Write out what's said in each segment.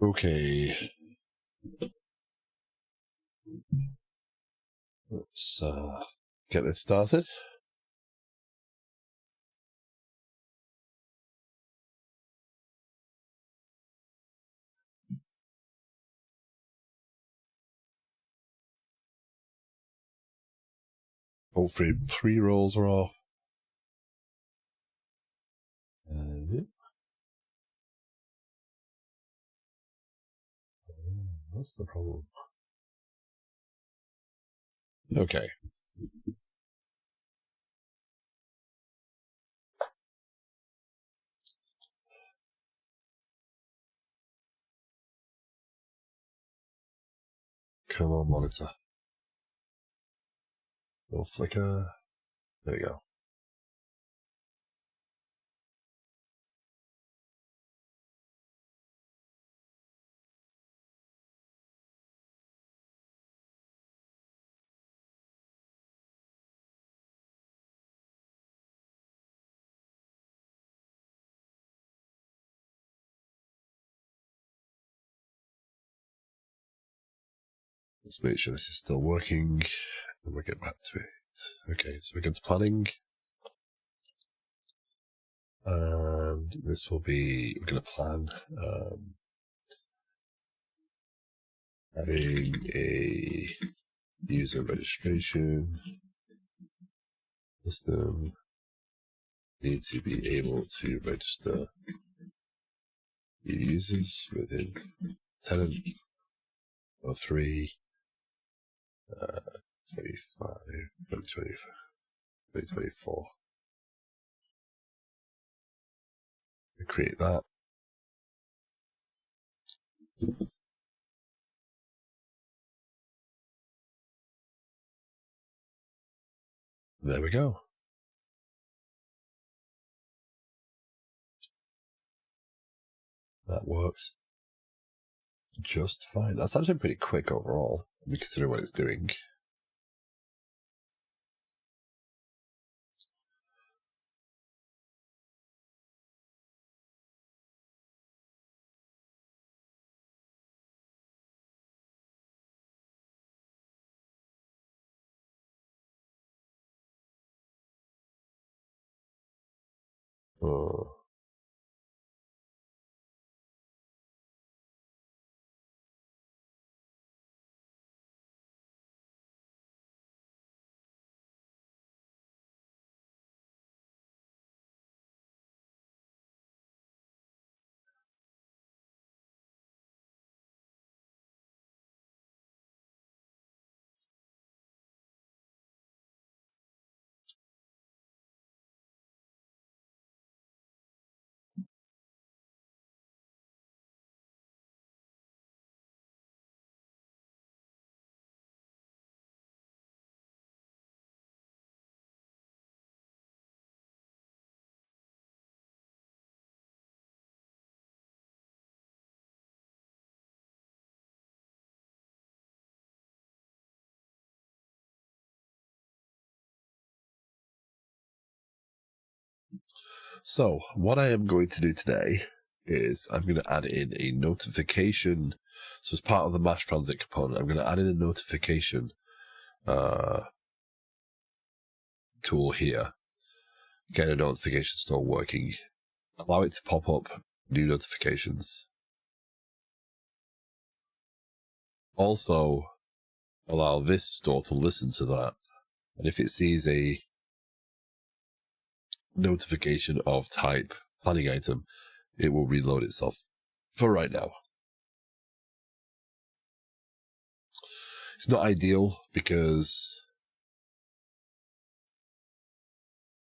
Okay. Let's get this started. Hopefully pre-rolls are off. What's the problem? Okay. Come on, monitor. No flicker. There we go. Let's make sure this is still working, and we'll get back to it. Okay, so we go to planning. And this will be, we're going to plan adding a user registration system. Need to be able to register new users within tenant or 3, 25, 2024. We create that. There we go. That works just fine. That's actually pretty quick overall, considering what it's doing. So what I am going to do today is I'm going to add in a notification. So as part of the MassTransit component, I'm going to add in a notification tool here. Get a notification store working. Allow it to pop up new notifications. Also allow this store to listen to that. And if it sees a notification of type planning item, it will reload itself for right now. It's not ideal because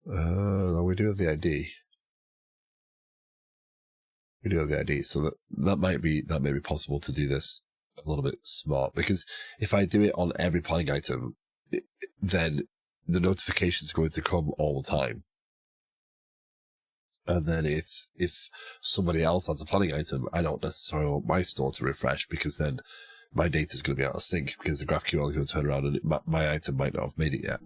we do have the ID. We do have the ID, so that may be possible to do this a little bit smart, because if I do it on every planning item, then the notification is going to come all the time. And then if somebody else has a planning item, I don't necessarily want my store to refresh, because then my data is going to be out of sync, because the GraphQL is going to turn around and my item might not have made it yet.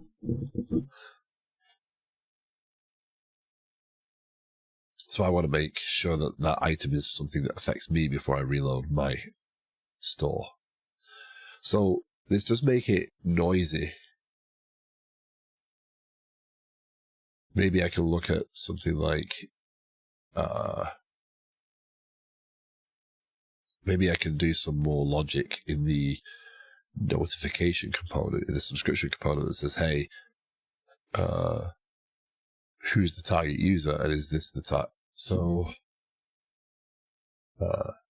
So I want to make sure that that item is something that affects me before I reload my store. So this does make it noisy. Maybe I can look at something like, maybe I can do some more logic in the notification component, in the subscription component that says, hey, who's the target user and is this the target? So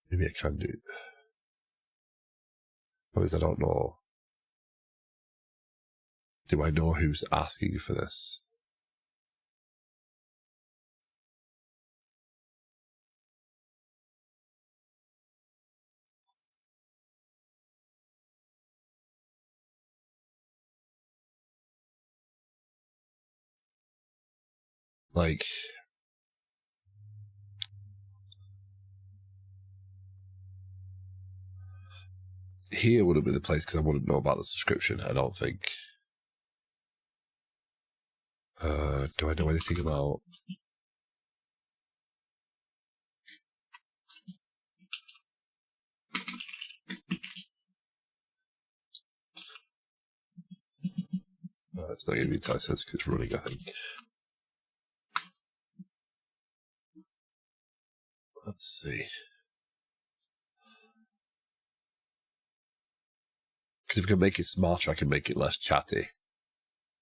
maybe I can do it. Because I don't know. Do I know who's asking for this? Like, here wouldn't be the place because I wouldn't know about the subscription, I don't think. Do I know anything about... it's not going to be tight sense because it's running, I think. Let's see. Because if I can make it smarter, I can make it less chatty.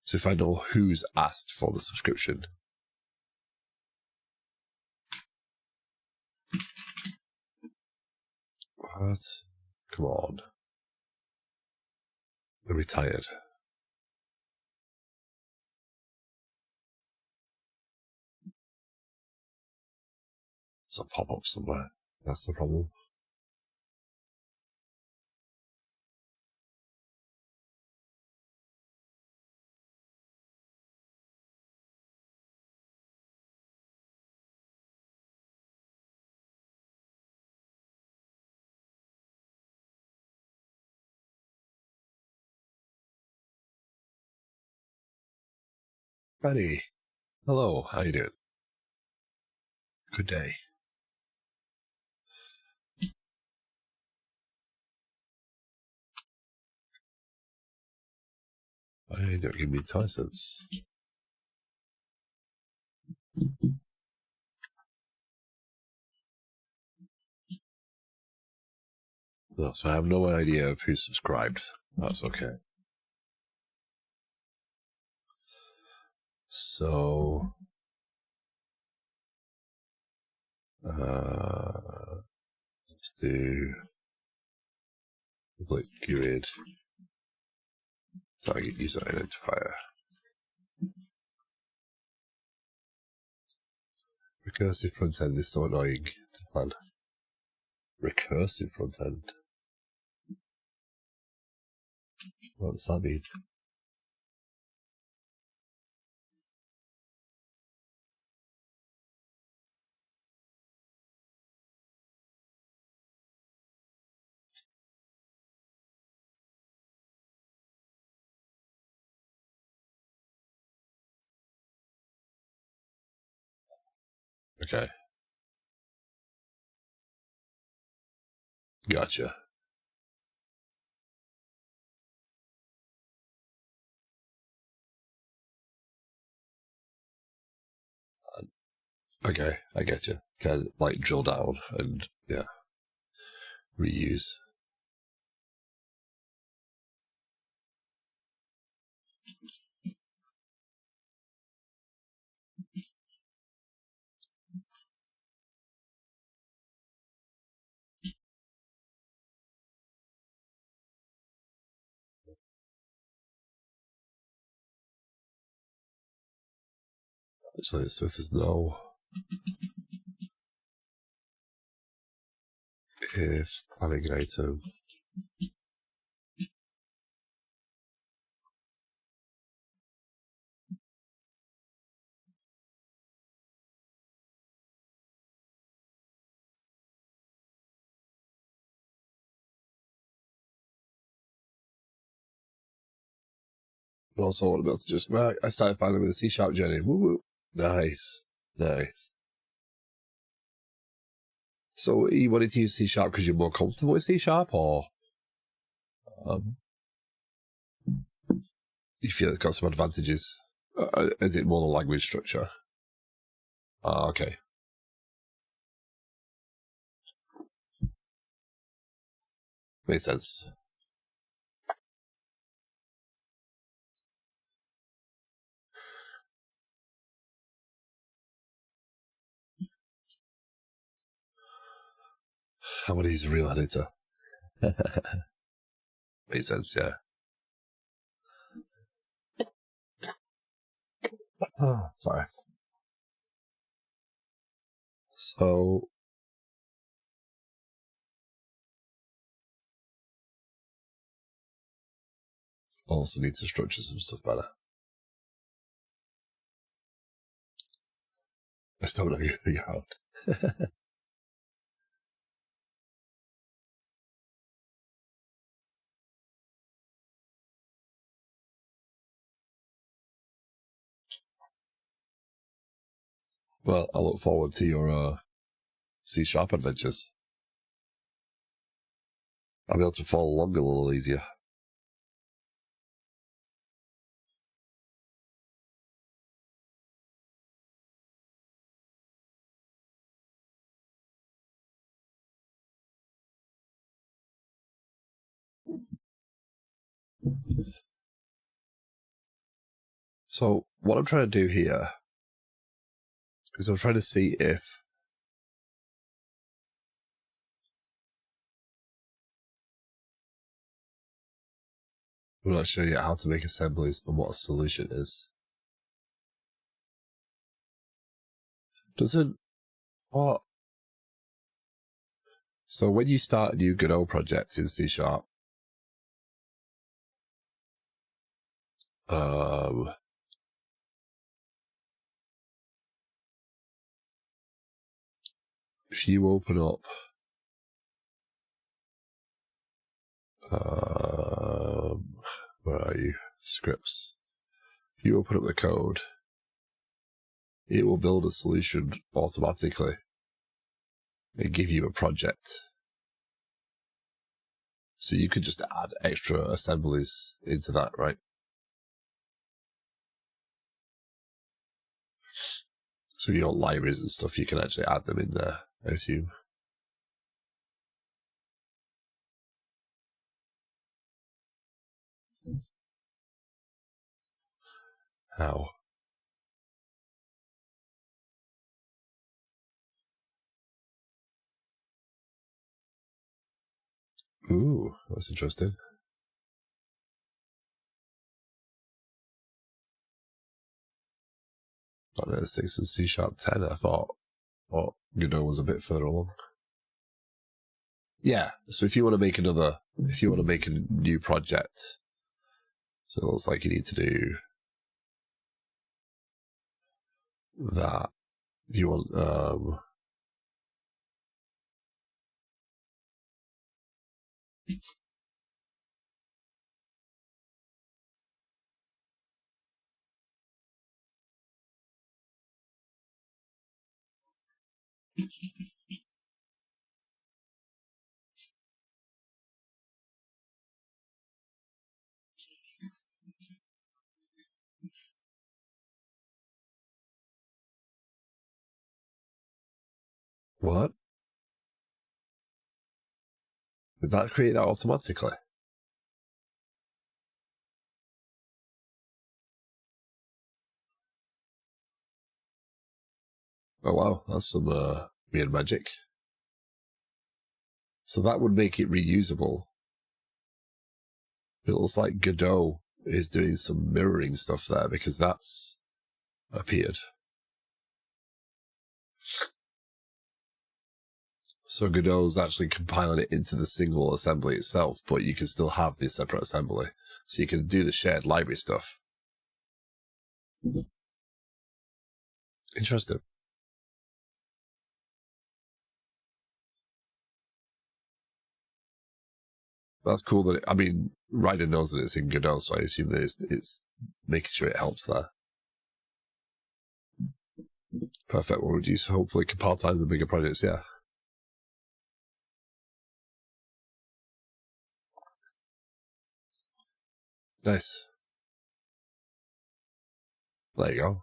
So if I know who's asked for the subscription. What? Come on. I'm retired. It's a pop-up somewhere. That's the problem. Benny, hello, how you doing? Good day. I don't give me license. No, so I have no idea of who subscribed. That's okay. So, let's do public grid target user identifier. Recursive front end is so annoying to plan. Recursive front end. What does that mean? Okay. Gotcha. Okay, I get you. Kind of like drill down and, yeah, reuse. Actually, so if there's no... If planning item... Also want to be able to just... Right, I started finding with a C# journey. Woo woo. Nice. Nice. So you wanted to use C# because you're more comfortable with C#, or you feel it's got some advantages? Is it more the language structure? Okay. Makes sense. I want to use a real editor. Makes sense, yeah. Oh, sorry. So also need to structure some stuff better. I still don't get figure out. Well, I look forward to your C# adventures. I'll be able to follow along a little easier. So what I'm trying to do here is I'm trying to see if I'm not sure yet how to make assemblies and what a solution is. Doesn't what? So when you start a new Godot project in C#, if you open up where are you? Scripts. If you open up the code, it will build a solution automatically and give you a project. So you could just add extra assemblies into that, right? So you want libraries and stuff, you can actually add them in there, I assume. How? Ooh, that's interesting. .NET 6 and C# 10, I thought. Oh, Godot was a bit further along. Yeah, so if you want to make a new project, so it looks like you need to do that. If you want, what? Did that create that automatically? Oh wow, that's some weird magic. So that would make it reusable. It looks like Godot is doing some mirroring stuff there because that's appeared. So Godot's actually compiling it into the single assembly itself, but you can still have the separate assembly. So you can do the shared library stuff. Interesting. That's cool that Ryder knows that it's in Godot, so I assume that it's making sure it helps there. Perfect. We'll reduce, hopefully, compile times and bigger projects, yeah. Nice. There you go.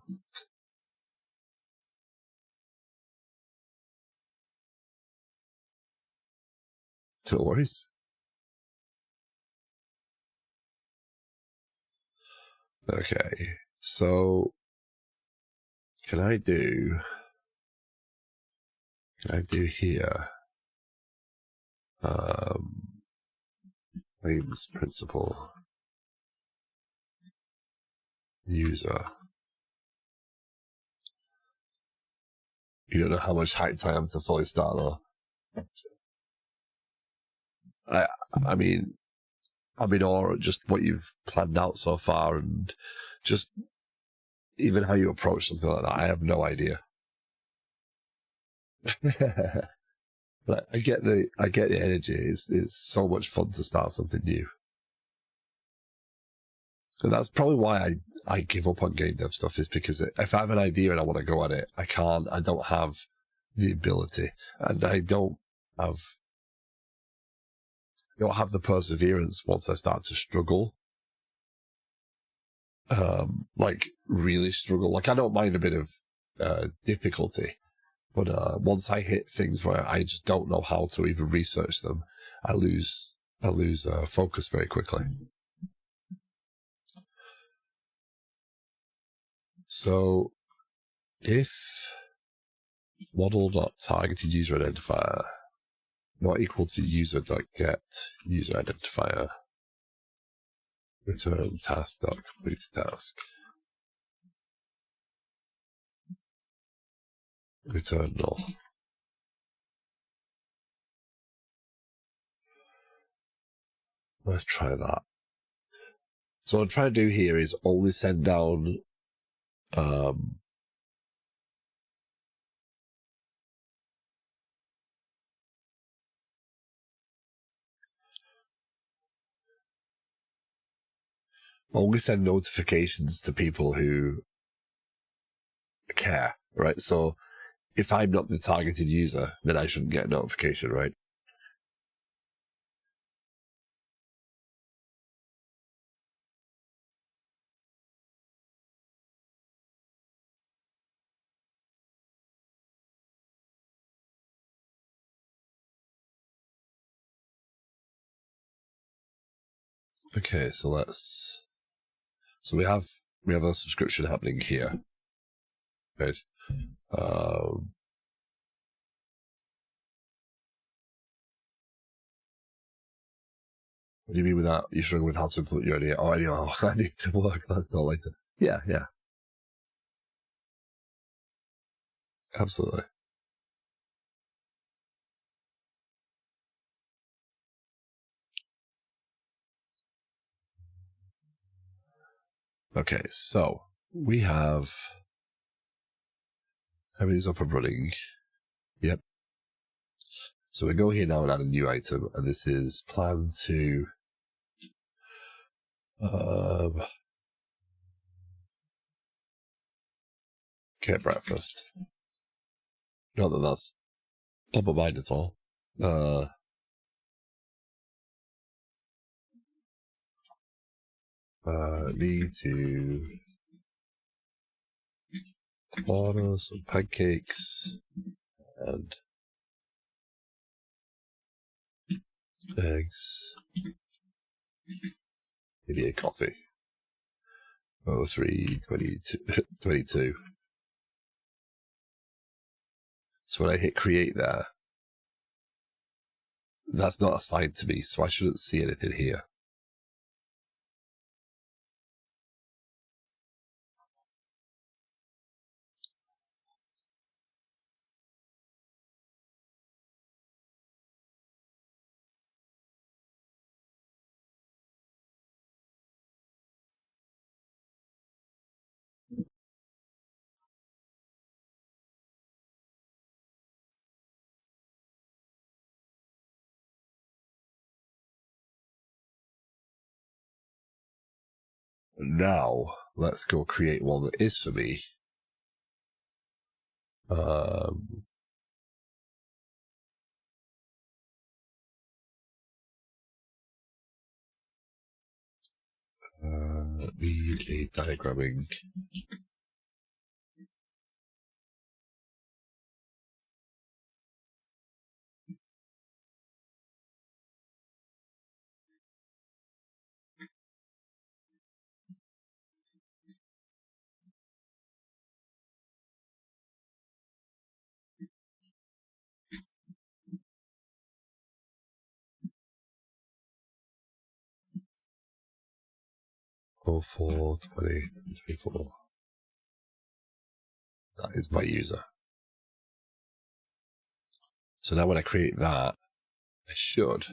No worries. Okay, so can I do here claims principal user? You don't know how much hyped I am to fully start though. I'm in awe at just what you've planned out so far, and just even how you approach something like that. I have no idea. But I get the energy. It's so much fun to start something new. And that's probably why I give up on game dev stuff, is because if I have an idea and I want to go at it, I don't have the ability, and I don't have the perseverance once I start to struggle. Like really struggle. Like I don't mind a bit of difficulty, but once I hit things where I just don't know how to even research them, I lose focus very quickly. So if model.targeted user identifier not equal to user.get user identifier, return task.completed task, return null. Let's try that. So what I'm trying to do here is only send down only send notifications to people who care, right? So if I'm not the targeted user, then I shouldn't get a notification, right? Okay, so we have a subscription happening here, right? What do you mean with that? You're struggling with how to implement your idea? Oh, I know. I need to work. That's not later. Yeah. Absolutely. Okay, so we have everything's up and running. Yep. So we go here now and add a new item, and this is plan to get breakfast. Not that that's on my mind at all. Need to order some pancakes and eggs. Maybe a coffee. 0322. So when I hit create there, that's not assigned to me, so I shouldn't see anything here. Now, let's go create one that is for me. Need a diagramming. Oh, 2024. That is my user. So now when I create that, I should.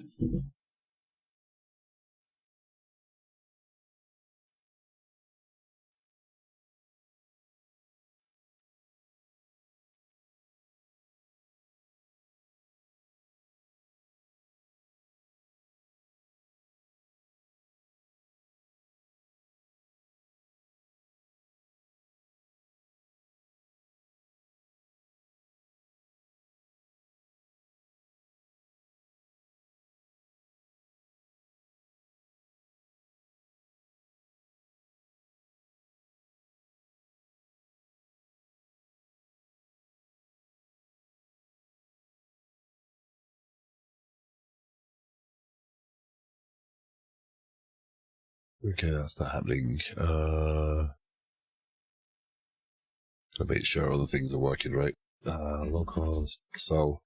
Okay, that's not happening. Gotta make sure all the things are working right. Low cost. So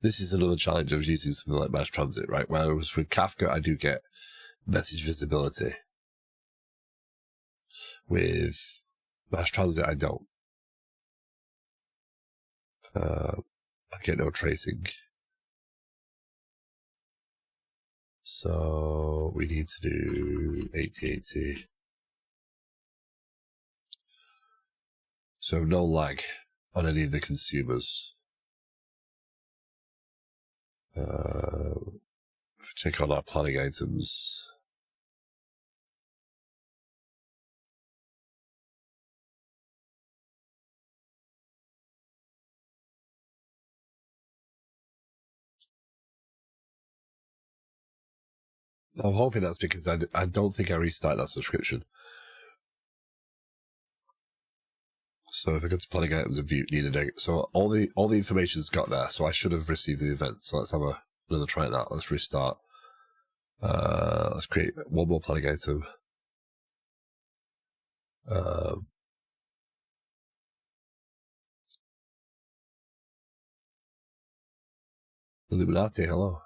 this is another challenge of using something like MassTransit, right? Whereas with Kafka, I do get message visibility. With MassTransit, I don't. I get no tracing. So we need to do 8080. So no lag on any of the consumers. Check on our planning items. I'm hoping that's because I don't think I restarted that subscription. So if I go to planning items and view need a negative, so all the information's got there. So I should have received the event. So let's have another try at that. Let's restart. Let's create one more planning item. Illuminati, hello.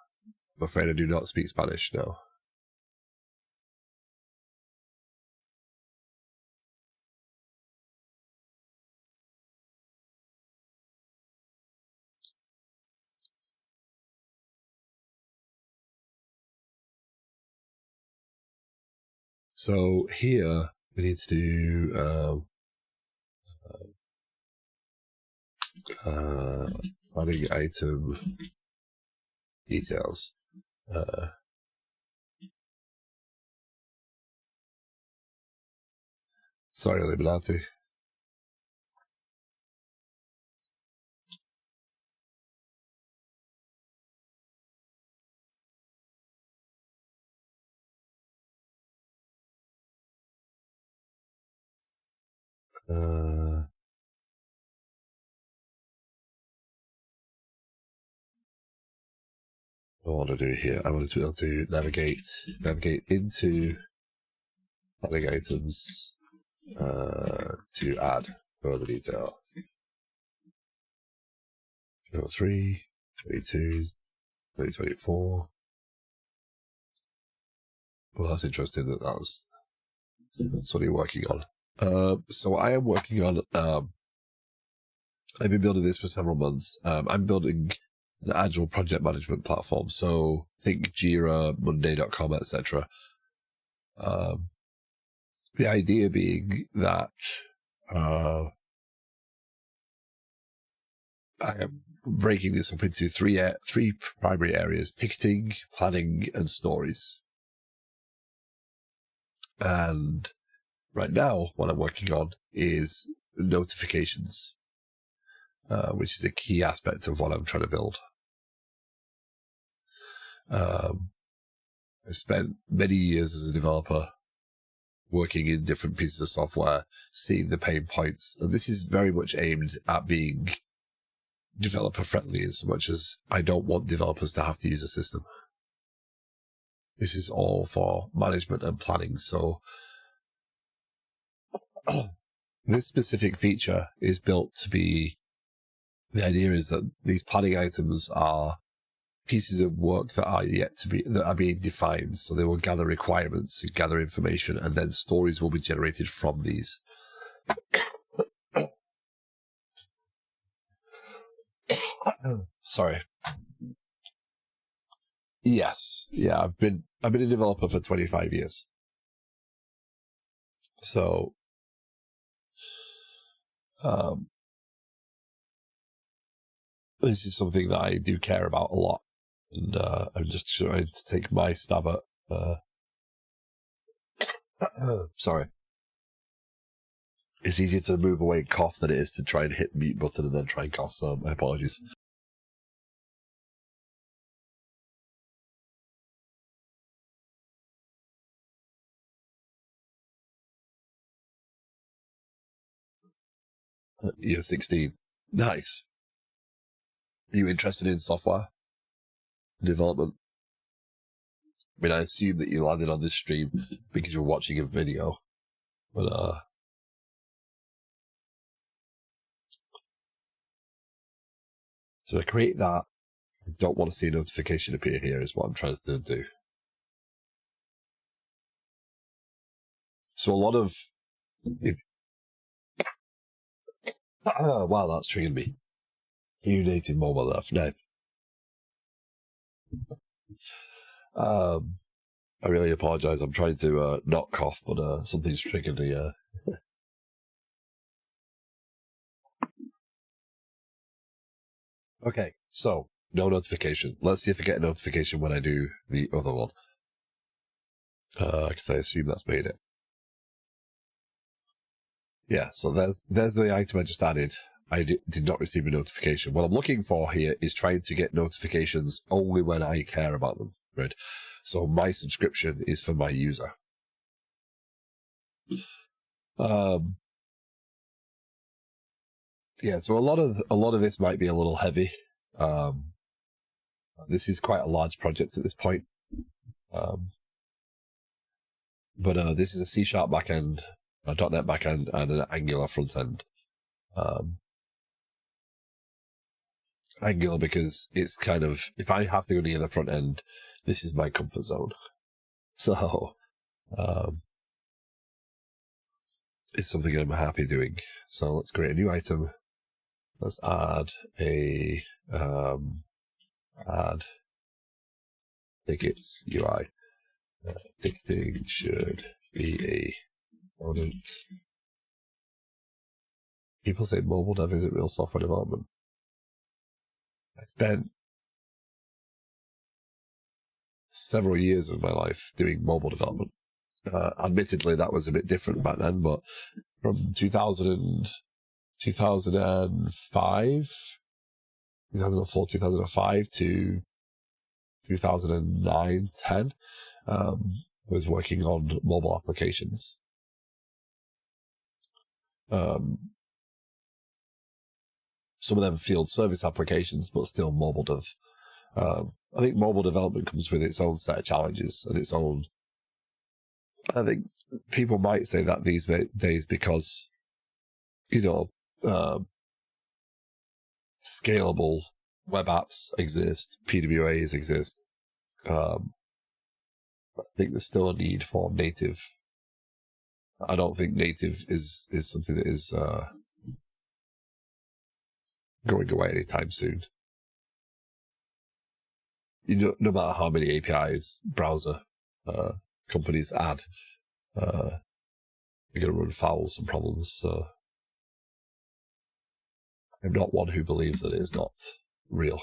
I'm afraid I do not speak Spanish now. So here we need to do planning item details. Sorry, Illuminati. What I want to do here, I want to be able to navigate into planning items to add further detail. 3, 22, 2024. Well, that's interesting that's what you're working on. So I am working on, I've been building this for several months. I'm building an Agile project management platform. So think Jira, Monday.com, etc. The idea being that I am breaking this up into three primary areas: ticketing, planning, and stories. And right now, what I'm working on is notifications, which is a key aspect of what I'm trying to build. I've spent many years as a developer working in different pieces of software, seeing the pain points. And this is very much aimed at being developer friendly in so much as I don't want developers to have to use a system. This is all for management and planning. So this specific feature is built to be, the idea is that these planning items are pieces of work that are being defined. So they will gather requirements, gather information, and then stories will be generated from these. Sorry. Yes. Yeah, I've been a developer for 25 years. So this is something that I do care about a lot. And I'm just trying to take my stab at sorry. It's easier to move away and cough than it is to try and hit the mute button and then try and cough, so my apologies. You're 16. Nice. Are you interested in software development? I mean, I assume that you landed on this stream because you're watching a video, but so I create that. I don't want to see a notification appear here is what I'm trying to do. So a lot of, wow, that's triggered me. You native mobile enough. No. I really apologize. I'm trying to not cough, but something's triggered the. Okay, so no notification. Let's see if I get a notification when I do the other one. Because I assume that's made it. Yeah, so there's the item I just added. I did not receive a notification. What I'm looking for here is trying to get notifications only when I care about them, right? So my subscription is for my user. Yeah, so a lot of this might be a little heavy. This is quite a large project at this point. But this is a C# backend, a .NET backend, and an Angular frontend. Angular because it's kind of, if I have to go near the front end, this is my comfort zone. So it's something I'm happy doing. So let's create a new item. Let's add a add tickets UI. Ticketing should be a component. People say mobile dev isn't real software development. I spent several years of my life doing mobile development. Admittedly, that was a bit different back then, but from 2005, 2004, 2005 to 2009, 10, I was working on mobile applications. Some of them field service applications, but still mobile dev. I think mobile development comes with its own set of challenges and its own. I think people might say that these days because, scalable web apps exist, PWAs exist. I think there's still a need for native. I don't think native is something that is going away anytime soon. No matter how many APIs browser companies add, you're going to run foul some problems. So I'm not one who believes that it is not real.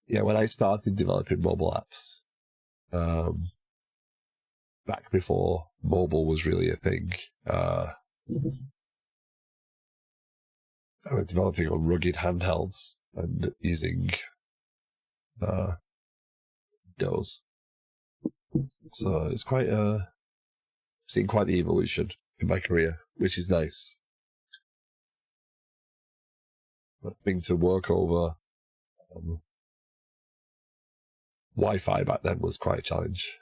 Yeah, when I started developing mobile apps, back before mobile was really a thing, I was developing on rugged handhelds and using Windows. So it's quite seen quite the evolution in my career, which is nice. But having to work over Wi-Fi back then was quite a challenge.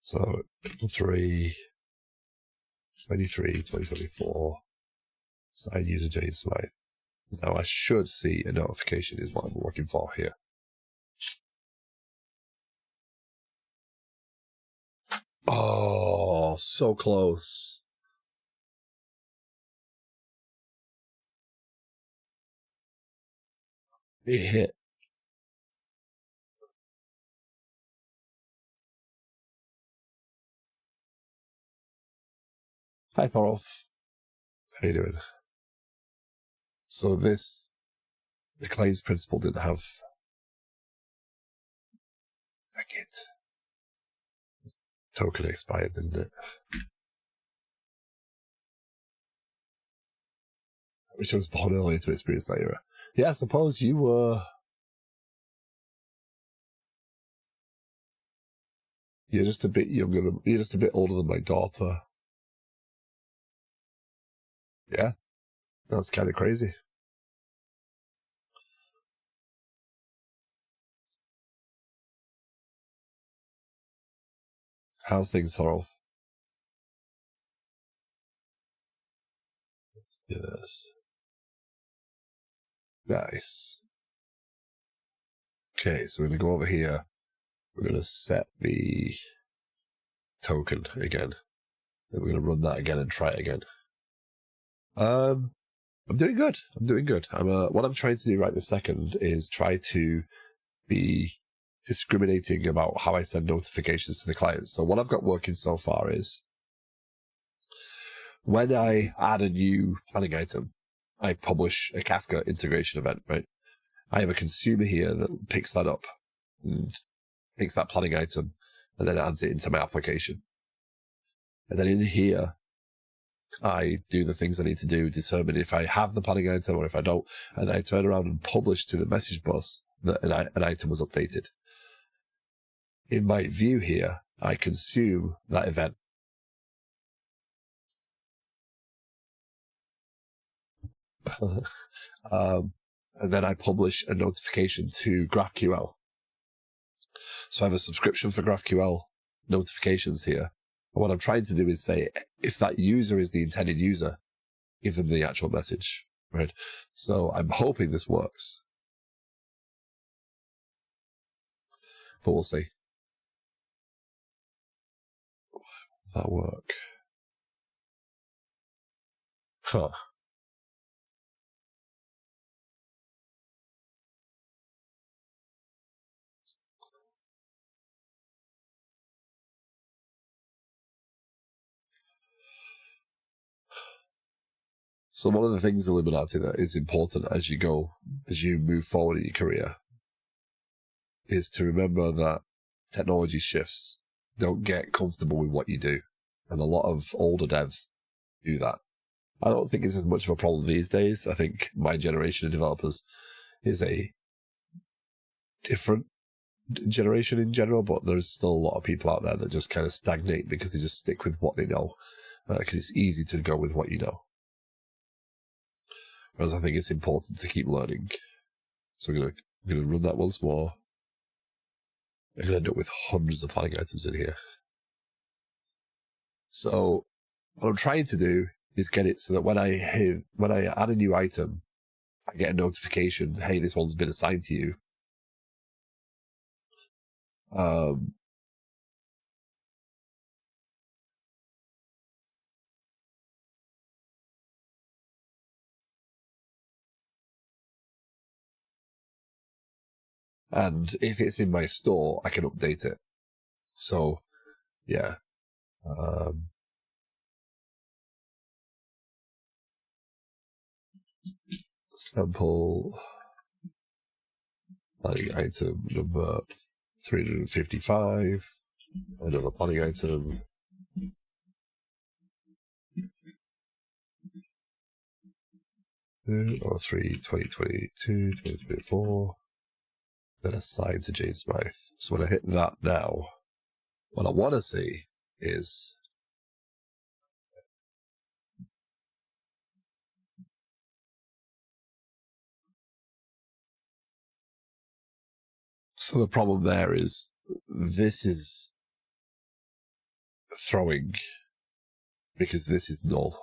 So 3, 23, 2024, sign user Jane Smythe. Now I should see a notification is what I'm looking for here. Oh, so close. It hit. Hi, Thorolf. How you doing? So the claims principal didn't have. Dang it. Token expired, didn't it? I wish I was born early to experience that era. Yeah, I suppose you were. You're just a bit younger. You're just a bit older than my daughter. Yeah, that's kind of crazy. How's things, Thorolf? Let's do this. Nice. Okay, so we're going to go over here. We're going to set the token again. Then we're going to run that again and try it again. I'm doing good. I'm doing good. What I'm trying to do right this second is try to be discriminating about how I send notifications to the clients. So what I've got working so far is when I add a new planning item, I publish a Kafka integration event, right? I have a consumer here that picks that up and takes that planning item and then adds it into my application. And then in here, I do the things I need to do, determine if I have the planning item or if I don't, and I turn around and publish to the message bus that an item was updated. In my view here, I consume that event. And then I publish a notification to GraphQL. So I have a subscription for GraphQL notifications here. And what I'm trying to do is say, if that user is the intended user, give them the actual message, right? So I'm hoping this works. But we'll see. Will that work? Huh. So one of the things, Illuminati, that is important as you move forward in your career is to remember that technology shifts. Don't get comfortable with what you do. And a lot of older devs do that. I don't think it's as much of a problem these days. I think my generation of developers is a different generation in general, but there's still a lot of people out there that just kind of stagnate because they just stick with what they know, because it's easy to go with what you know. Whereas I think it's important to keep learning. So I'm gonna run that once more. I'm gonna end up with hundreds of planning items in here. So what I'm trying to do is get it so that when I add a new item, I get a notification, hey, this one's been assigned to you. And if it's in my store, I can update it. So, yeah. Sample planning item number 355. Another planning item. 2022, 2024. Then assigned to Jane Smythe. So when I hit that now, what I want to see is so the problem there is this is throwing because this is null.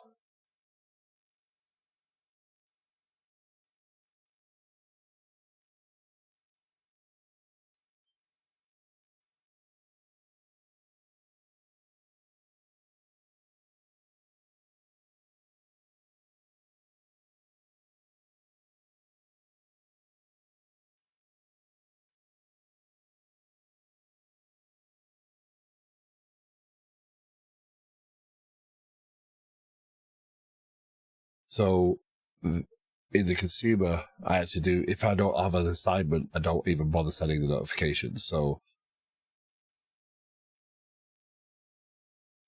So in the consumer, I actually do, if I don't have an assignment, I don't even bother sending the notifications. So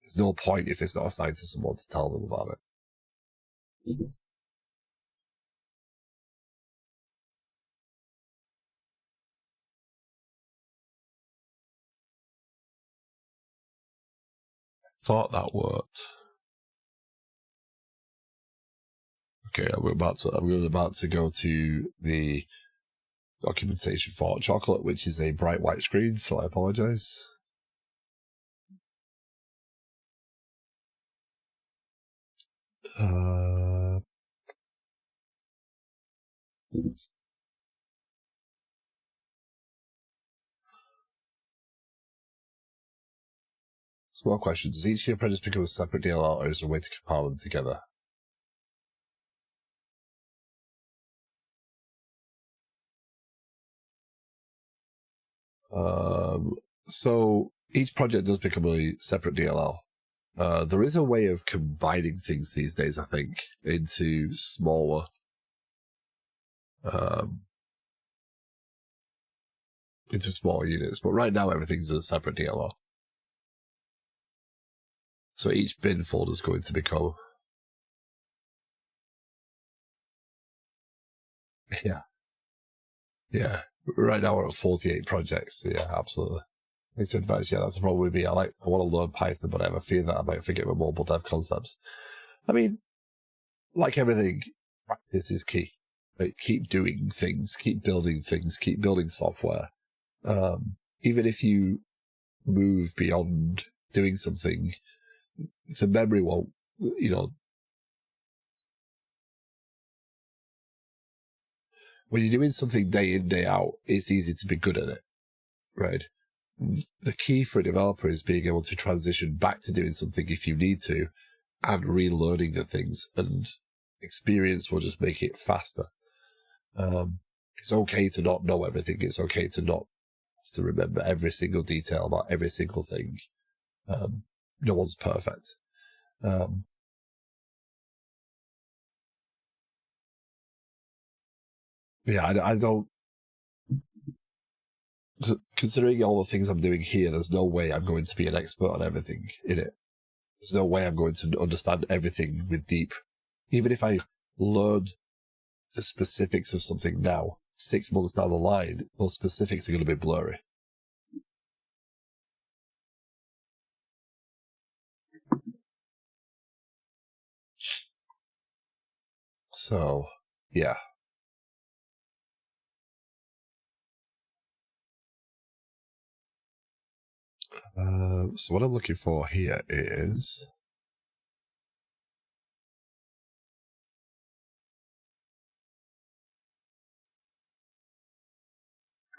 there's no point if it's not assigned to someone to tell them about it. Thought that worked. Okay, I'm about to go to the documentation for chocolate, which is a bright white screen, so I apologize. Some more questions. Does each apprentice become a separate DLL, or is there a way to compile them together? So each project does become a separate DLL. There is a way of combining things these days, I think, into smaller units. But right now, everything's a separate DLL. So each bin folder is going to become, yeah. Right now we're at 48 projects. So yeah, absolutely. It's advice. Yeah, that's the problem with me. I want to learn Python, but I have a fear that I might forget my mobile dev concepts. I mean, like everything, practice is key. Right? Keep doing things, keep building things, keep building software. Even if you move beyond doing something, the memory won't, when you're doing something day in, day out, it's easy to be good at it, right? The key for a developer is being able to transition back to doing something if you need to and relearning the things, and experience will just make it faster. It's okay to not know everything. It's okay to not have to remember every single detail about every single thing. No one's perfect. Yeah, I don't. Considering all the things I'm doing here, there's no way I'm going to be an expert on everything in it. There's no way I'm going to understand everything with deep. Even if I learn the specifics of something now, 6 months down the line, those specifics are going to be blurry. So, yeah. So what I'm looking for here is...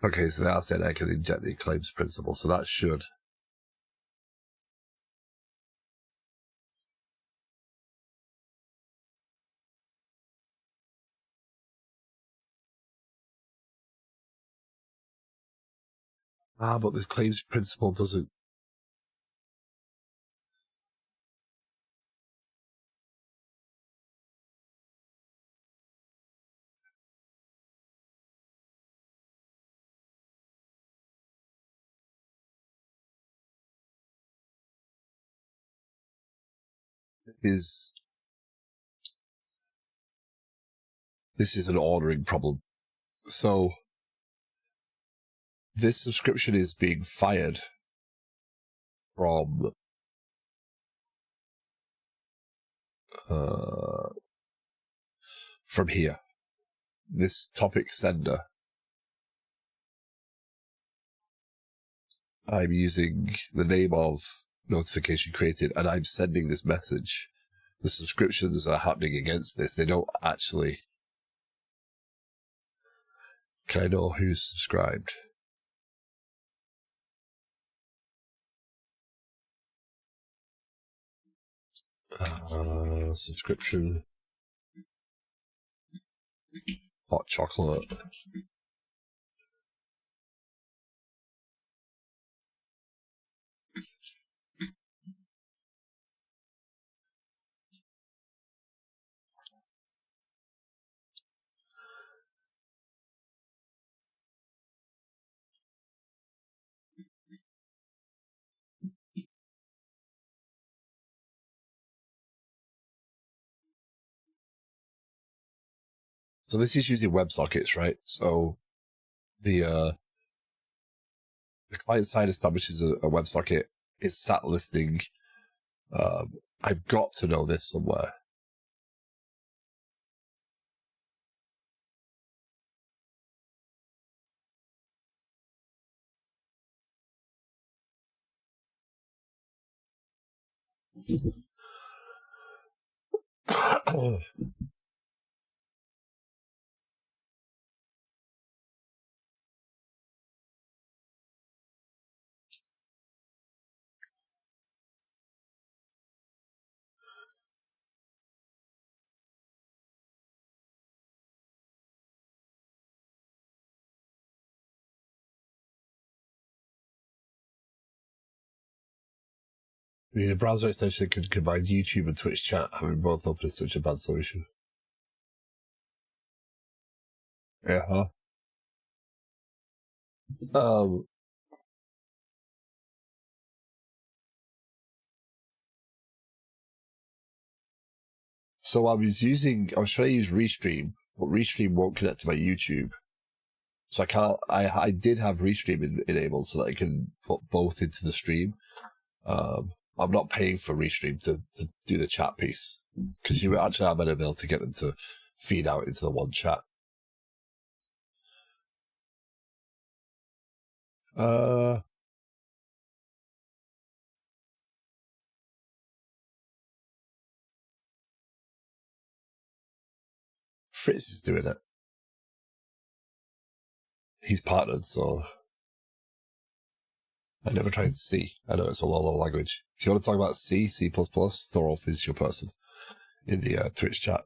Okay, so that said I can inject the claims principle, so that should... but this claims principle doesn't... is... this is an ordering problem. So this subscription is being fired from here. This topic sender. I'm using the name of notification created, and I'm sending this message. The subscriptions are happening against this. They don't actually. Can I know who's subscribed? Subscription. Hot chocolate. So this is using WebSockets, right? So the client side establishes a WebSocket. It's sat listening. I've got to know this somewhere. I mean, a browser extension could combine YouTube and Twitch chat. Having both open is such a bad solution. Yeah, huh? So I was trying to use Restream, but Restream won't connect to my YouTube. So I can't, I did have Restream enabled so that I can put both into the stream. I'm not paying for Restream to do the chat piece, because you actually are better able to get them to feed out into the one chat. Fritz is doing it. He's partnered, so I never tried C. I know it's a low language. If you want to talk about C, C++, Thorolf is your person in the Twitch chat.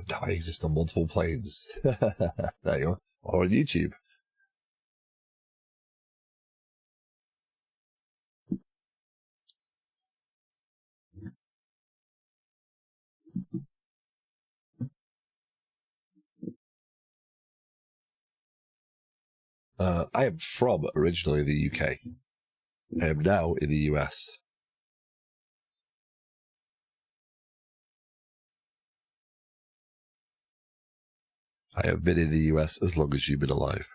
Now I exist on multiple planes. There you are. Or on YouTube. I am from originally the UK. I am now in the US. I have been in the US as long as you've been alive.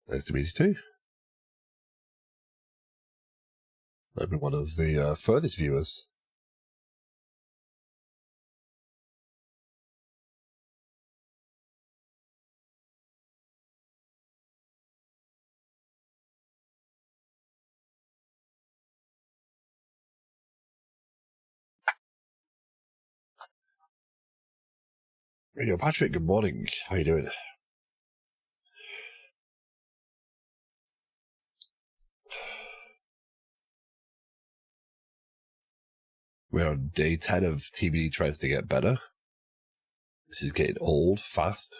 Nice to meet you too. I've been one of the furthest viewers. Radio Patrick, good morning. How you doing? We're on day 10 of TBD tries to get better. This is getting old fast.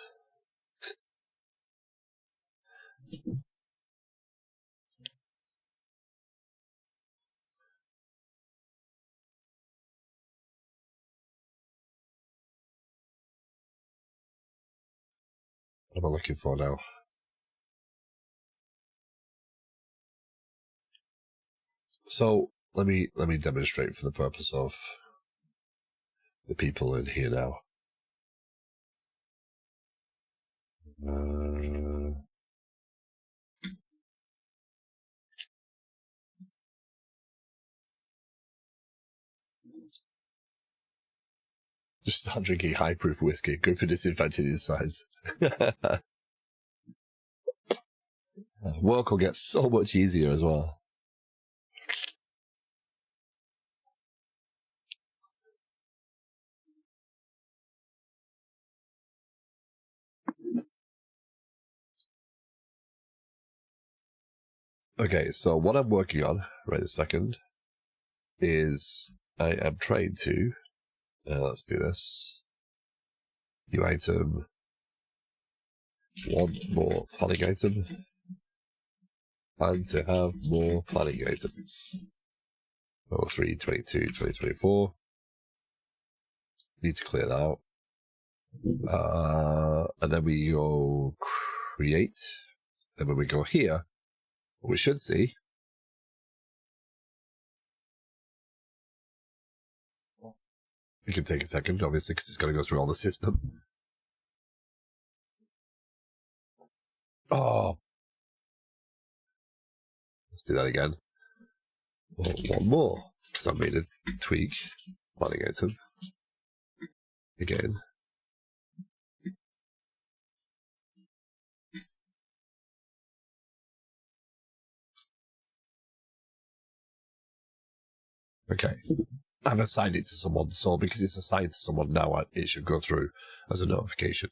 What am I looking for now? So let me demonstrate for the purpose of the people in here now. Just start drinking high-proof whiskey. Go for disinfecting insides. Work will get so much easier as well. Okay, so what I'm working on right this second is I am trying to, let's do this, new item, one more planning item, and to have more planning items. 03, 22, 2024. Need to clear that out. And then we go create. And when we go here, what we should see it can take a second, obviously, because it's got to go through all the system. Oh, let's do that again. Oh, one more, because I made a tweak. Planning item. Again. Okay. I've assigned it to someone, so because it's assigned to someone now, it should go through as a notification.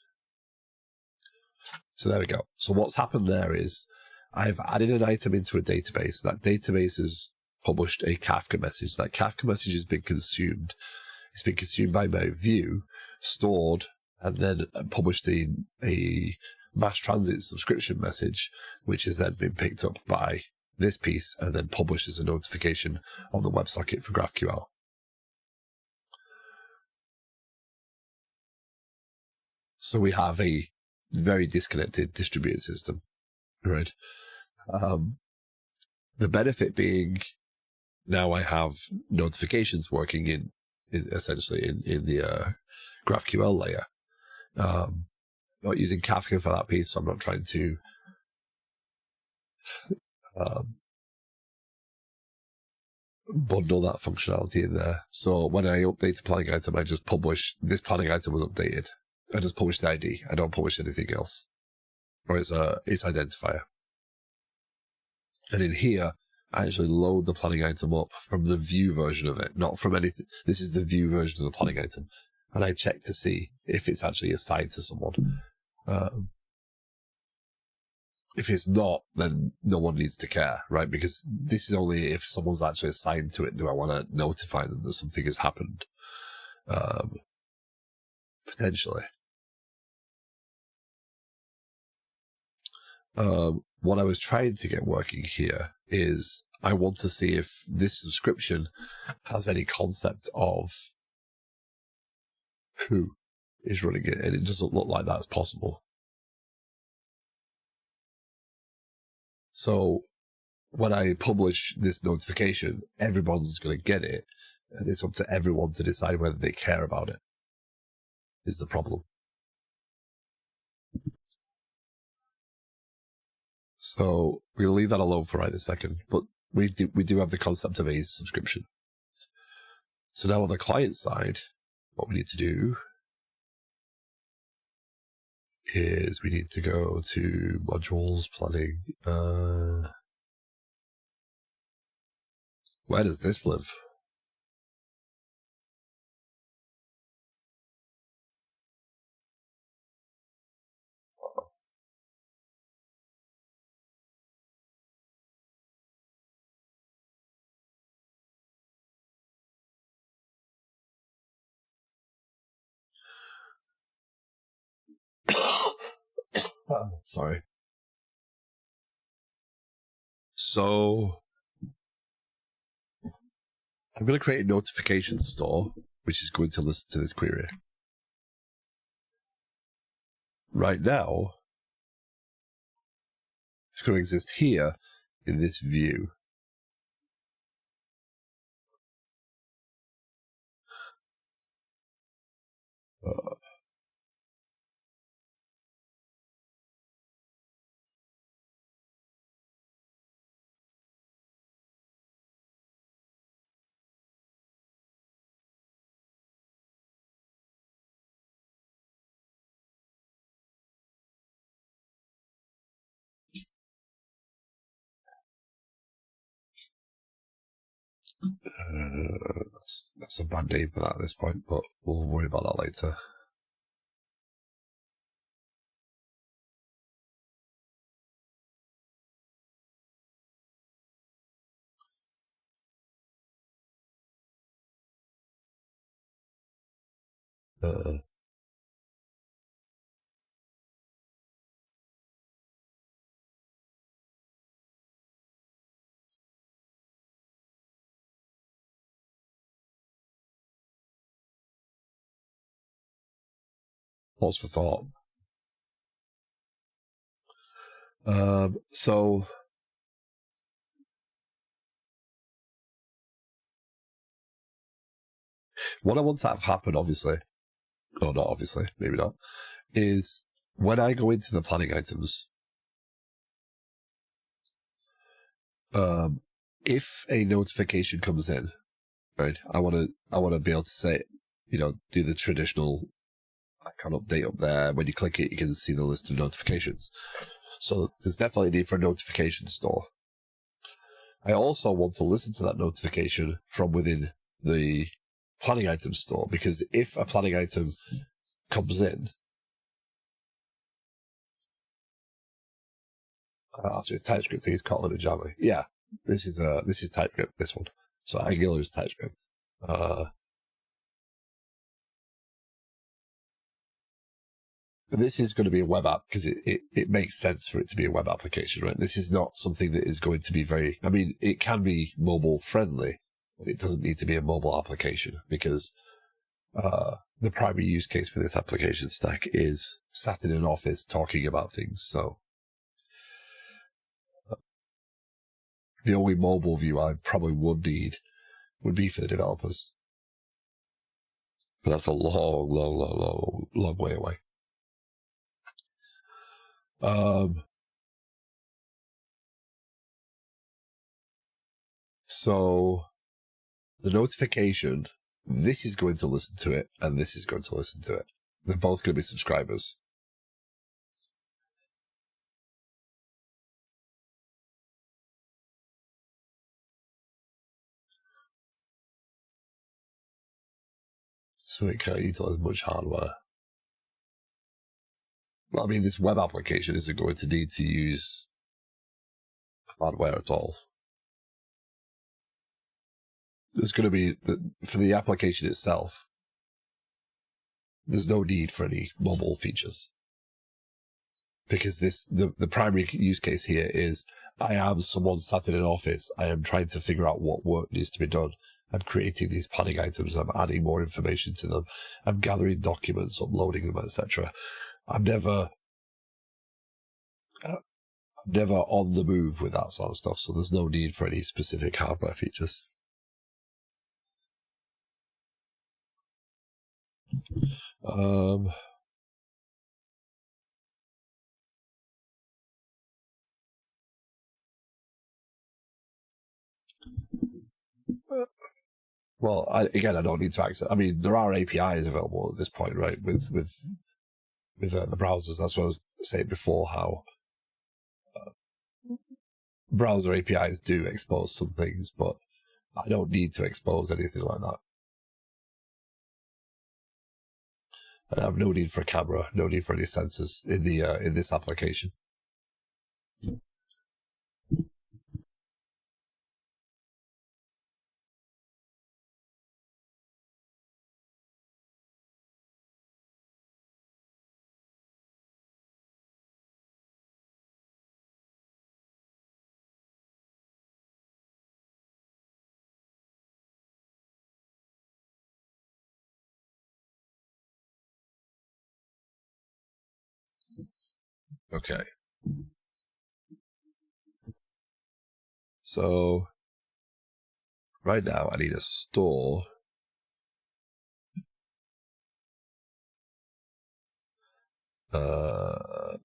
So there we go. So what's happened there is I've added an item into a database. That database has published a Kafka message. That Kafka message has been consumed. It's been consumed by my view, stored, and then published in a MassTransit subscription message, which has then been picked up by this piece and then published as a notification on the WebSocket for GraphQL. So we have a very disconnected distributed system, right? The benefit being now I have notifications working in essentially in the GraphQL layer. Not using Kafka for that piece, so I'm not trying to bundle that functionality in there. So when I update the planning item, I just publish this planning item was updated. I just publish the ID. I don't publish anything else, or its identifier. And in here, I actually load the planning item up from the view version of it, not from anything. This is the view version of the planning item. And I check to see if it's actually assigned to someone. If it's not, then no one needs to care, right? Because this is only if someone's actually assigned to it, do I want to notify them that something has happened? Potentially. What I was trying to get working here is I want to see if this subscription has any concept of who is running it, and it doesn't look like that's possible. So when I publish this notification, everyone's going to get it, and it's up to everyone to decide whether they care about it, is the problem. So we'll leave that alone for right this second, but we do have the concept of a subscription. So now on the client side, what we need to do is we need to go to modules, planning. Where does this live? Sorry. So I'm going to create a notification store, which is going to listen to this query. Right now, It's going to exist here in this view. That's a bad name for that at this point, but we'll worry about that later. Pause for thought. So what I want to have happen, obviously, or not obviously, maybe not, is when I go into the planning items, if a notification comes in, right, I want to be able to say, do the traditional icon update up there. When you click it, you can see the list of notifications. So there's definitely a need for a notification store. I also want to listen to that notification from within the planning item store, because if a planning item comes in, so it's TypeScript, he's calling it Java. Yeah, this is TypeScript, this one. So Angular is TypeScript. This is going to be a web app because it makes sense for it to be a web application, right? This is not something that is going to be it can be mobile friendly, but it doesn't need to be a mobile application, because the primary use case for this application stack is sat in an office talking about things. So the only mobile view I probably would need would be for the developers. But that's a long way away. So the notification, this is going to listen to it, and this is going to listen to it. They're both going to be subscribers. So it can't utilize much hardware. Well, I mean, this web application isn't going to need to use hardware at all. There's going to be, for the application itself, there's no need for any mobile features. Because the primary use case here is, I am someone sat in an office. I am trying to figure out what work needs to be done. I'm creating these planning items. I'm adding more information to them. I'm gathering documents, uploading them, etc. I'm never on the move with that sort of stuff. So there's no need for any specific hardware features. Well, I don't need to access. I mean, there are APIs available at this point, right? With the browsers. That's what I was saying before. How browser APIs do expose some things, but I don't need to expose anything like that. I have no need for a camera, no need for any sensors in this application. Okay. So right now I need a store. Let's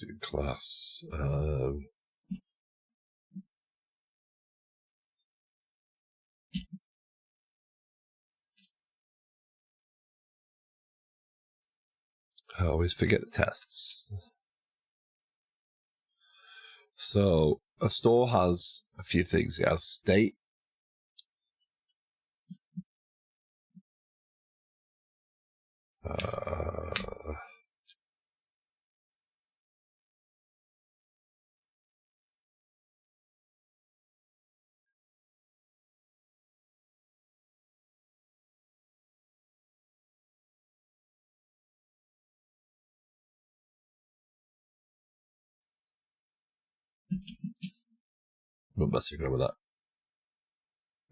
do class. I always forget the tests. So a store has a few things. It has state. I'm messing around with that.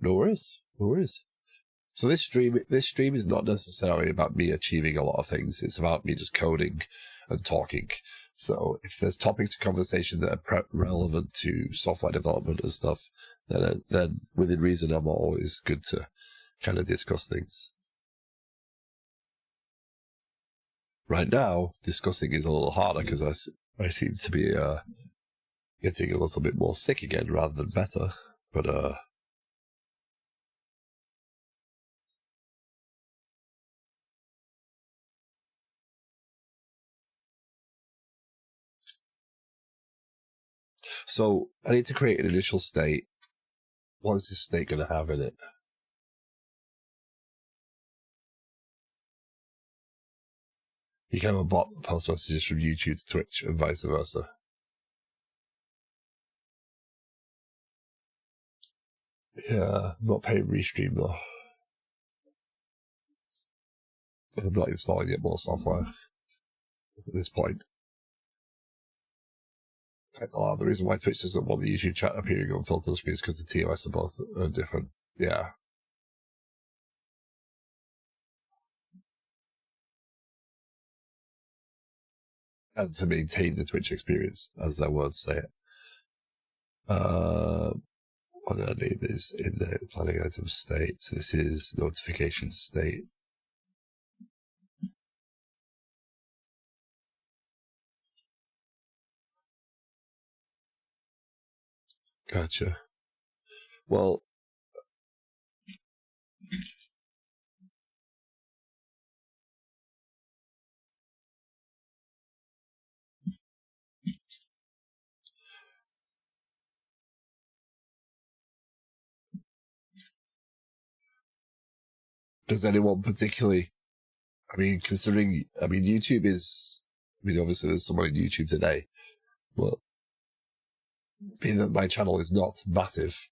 No worries. No worries. So this stream is not necessarily about me achieving a lot of things. It's about me just coding and talking. So if there's topics of conversation that are relevant to software development and stuff, then within reason, I'm always good to kind of discuss things. Right now, discussing is a little harder because I seem to be getting a little bit more sick again rather than better. But so I need to create an initial state. What is this state going to have in it? You can have a bot that posts messages from YouTube to Twitch and vice versa. Yeah, I'm not paying Restream though. I'm not installing yet more software at this point. The reason why Twitch doesn't want the YouTube chat appearing on filter screens is because the TOS are both different. Yeah. And to maintain the Twitch experience, as their words say it. What I need is in the planning item state. So this is notification state. Gotcha. Well, does anyone particularly, YouTube is, obviously there's someone on YouTube today, but being that my channel is not massive,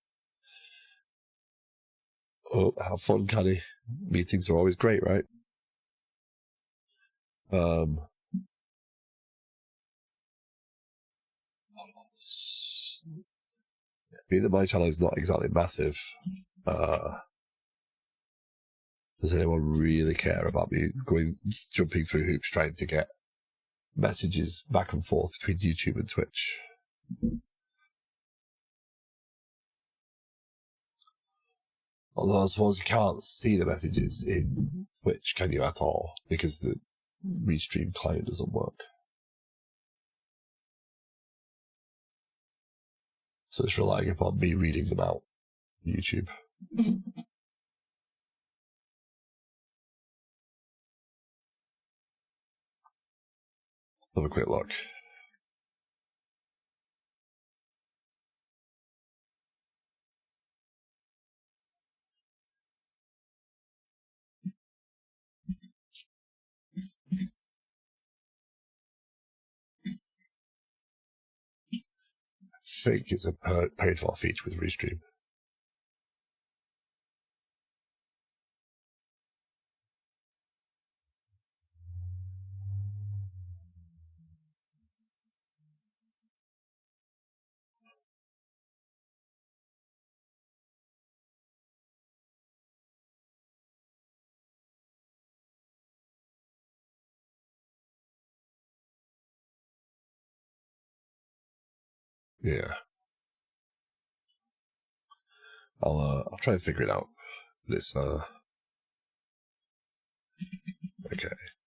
have fun, Caddy. Meetings are always great, right? Being that my channel is not exactly massive, does anyone really care about me jumping through hoops trying to get messages back and forth between YouTube and Twitch? Although I suppose you can't see the messages in Twitch, can you, at all? Because the Restream client doesn't work. So it's relying upon me reading them out on YouTube. Have a quick look. I think it's a paid-for feature with Restream. Yeah. I'll try and figure it out. But it's okay.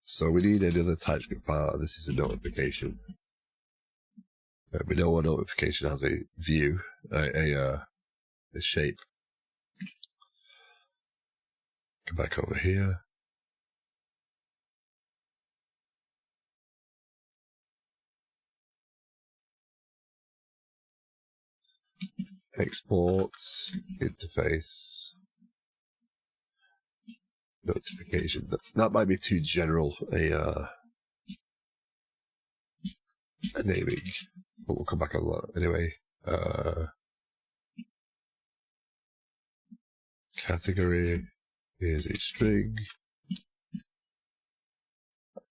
So we need another TypeScript file. This is a notification. We know a notification has a view, a shape. Come back over here. Export interface notification. That might be too general a naming, but we'll come back on that anyway. Category is a string.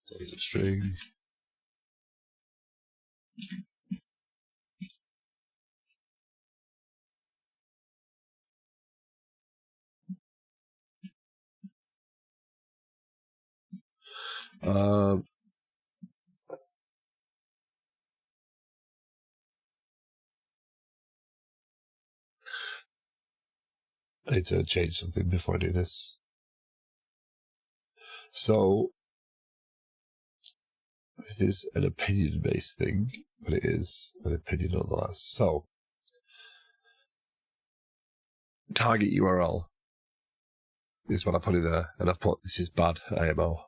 That is a string. I need to change something before I do this. So this is an opinion-based thing, but it is an opinion nonetheless. So target URL is what I put in there, and I've put this is bad IMO.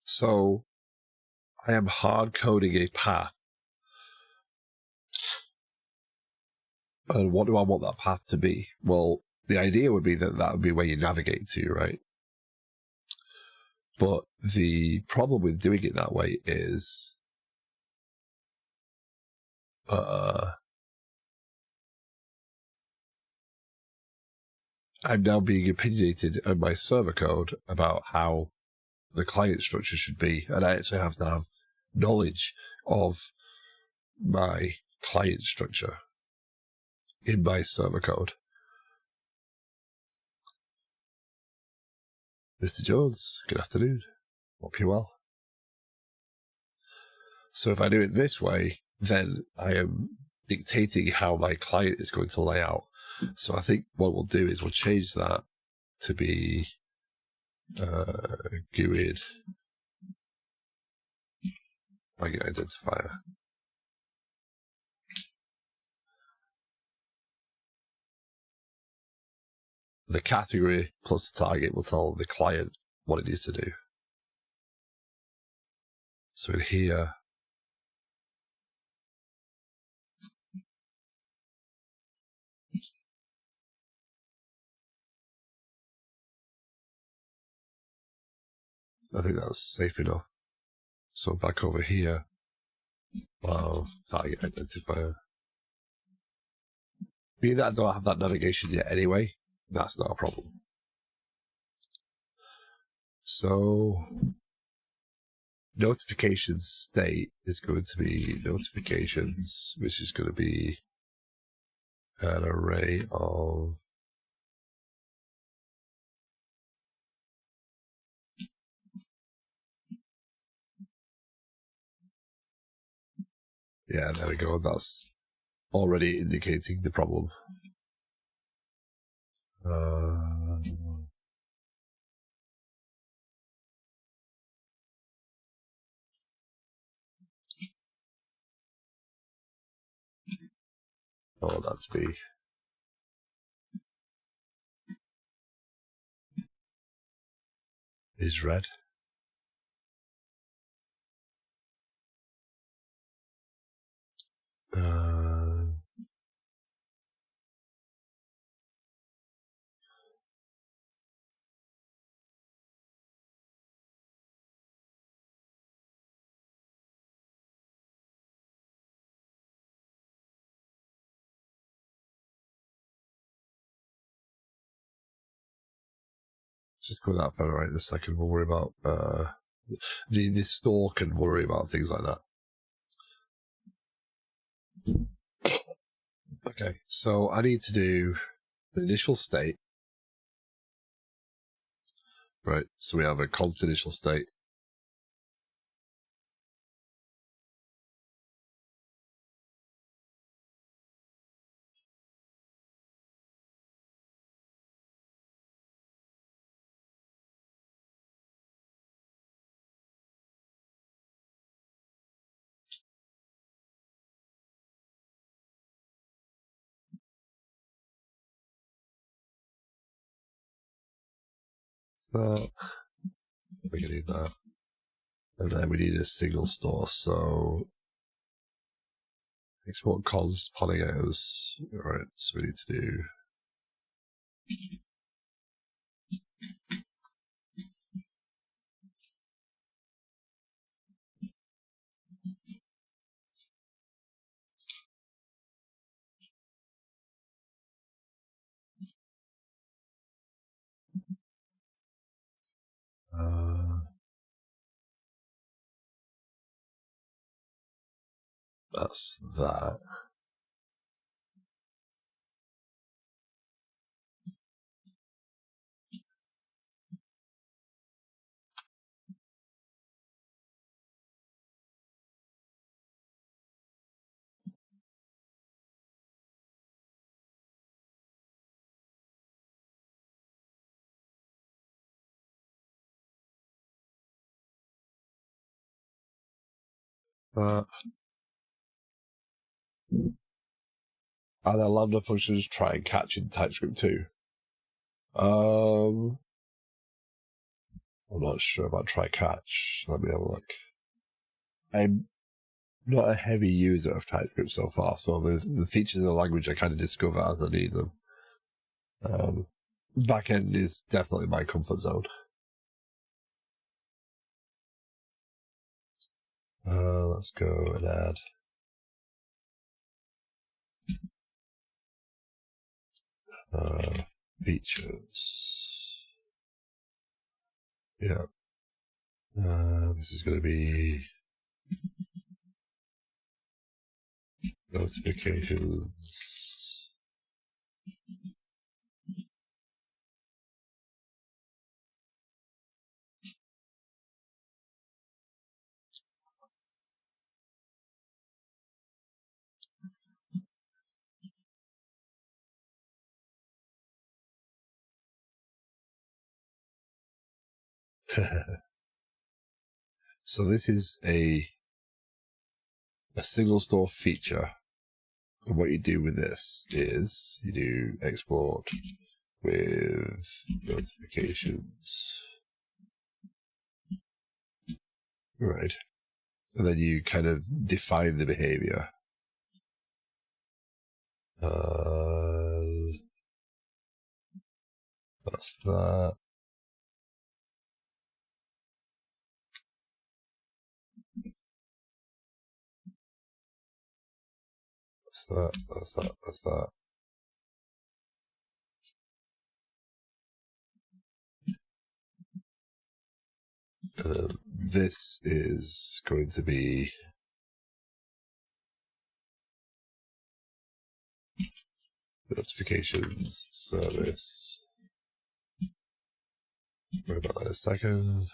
So I am hard coding a path. And what do I want that path to be? Well, the idea would be that would be where you navigate to, right? But the problem with doing it that way is I'm now being opinionated in my server code about how the client structure should be, and I actually have to have knowledge of my client structure in my server code. Mr. Jones, good afternoon. Hope you're well. So if I do it this way, then I am dictating how my client is going to lay out. So I think what we'll do is we'll change that to be GUID target identifier. The category plus the target will tell the client what it needs to do. So in here, I think that's safe enough. So back over here, target identifier. Being that I don't have that navigation yet anyway, that's not a problem. So notification state is going to be notifications, which is going to be an array of yeah, there we go. That's already indicating the problem. I want that to be is red. Just go that far right in a second. We'll worry about the store can worry about things like that. Okay, so I need to do the initial state. Right, so we have a constant initial state. that. We're going to need that. And then we need a signal store. So export cons polygons. All right, so we need to do that's that. And then lambda functions try and catch in TypeScript too. I'm not sure about try catch. Let me have a look. I'm not a heavy user of TypeScript so far, so the features in the language I kind of discover as I need them. Backend is definitely my comfort zone. Let's go and add features. Yeah. This is going to be notifications. So this is a single store feature. And what you do with this is you do export with notifications. Right. And then you kind of define the behavior. That's that. That's that. That's that. That's that. And then this is going to be notifications service. Worry about that in a second.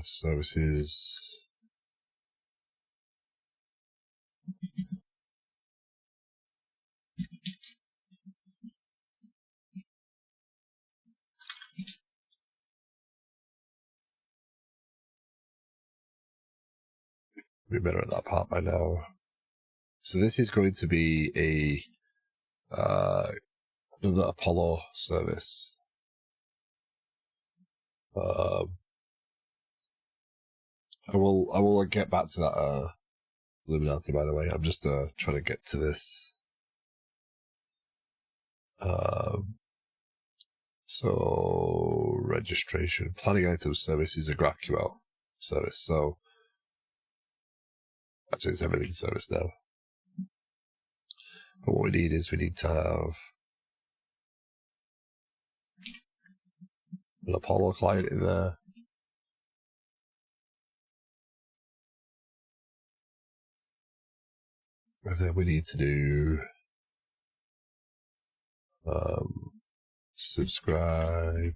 Services. Be better at that part by now. So this is going to be a another Apollo service. I will get back to that Illuminati, by the way. I'm just trying to get to this. So registration, planning item service is a GraphQL service. So actually it's everything service now. But what we need is we need to have an Apollo client in there. And then we need to do subscribe.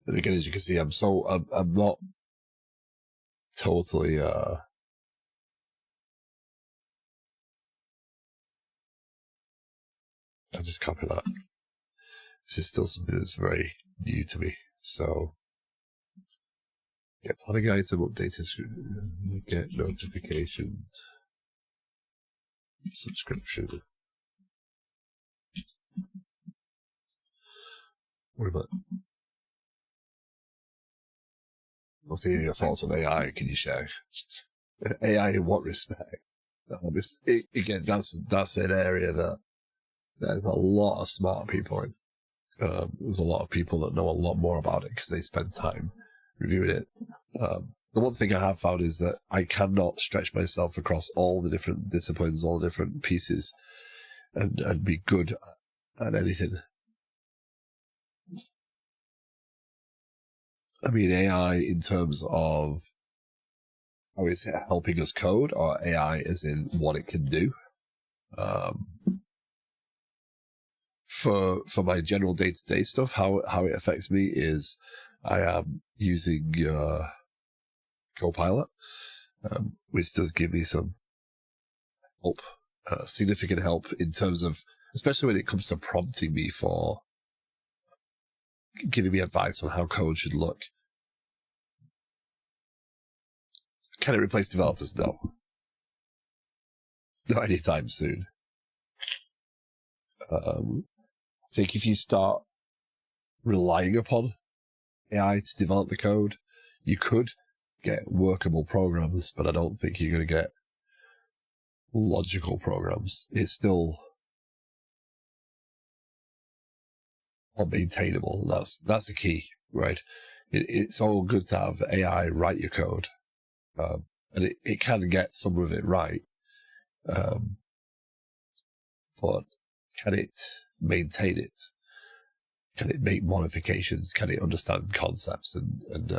And again, as you can see, I'm not totally I'll just copy that. this is still something that's very new to me. So, get planning item updated, get notification, subscription. What about? What's your thoughts on AI? Can you share? AI in what respect? Again, that's an area that there's a lot of smart people in. There's a lot of people that know a lot more about it because they spend time reviewing it. The one thing I have found is that I cannot stretch myself across all the different disciplines, all the different pieces, and be good at anything. I mean, AI in terms of how is it helping us code, or AI as in what it can do. For my general day-to-day stuff, how it affects me is I am using Copilot, which does give me some help, significant help in terms of, especially when it comes to prompting me for giving me advice on how code should look. Can it replace developers? No. Not anytime soon. I think if you start relying upon AI to develop the code, you could get workable programs, but I don't think you're going to get logical programs. It's still unmaintainable. That's the key, right? It's all good to have AI write your code, and it can get some of it right, but can it maintain it? Can it make modifications? Can it understand concepts? And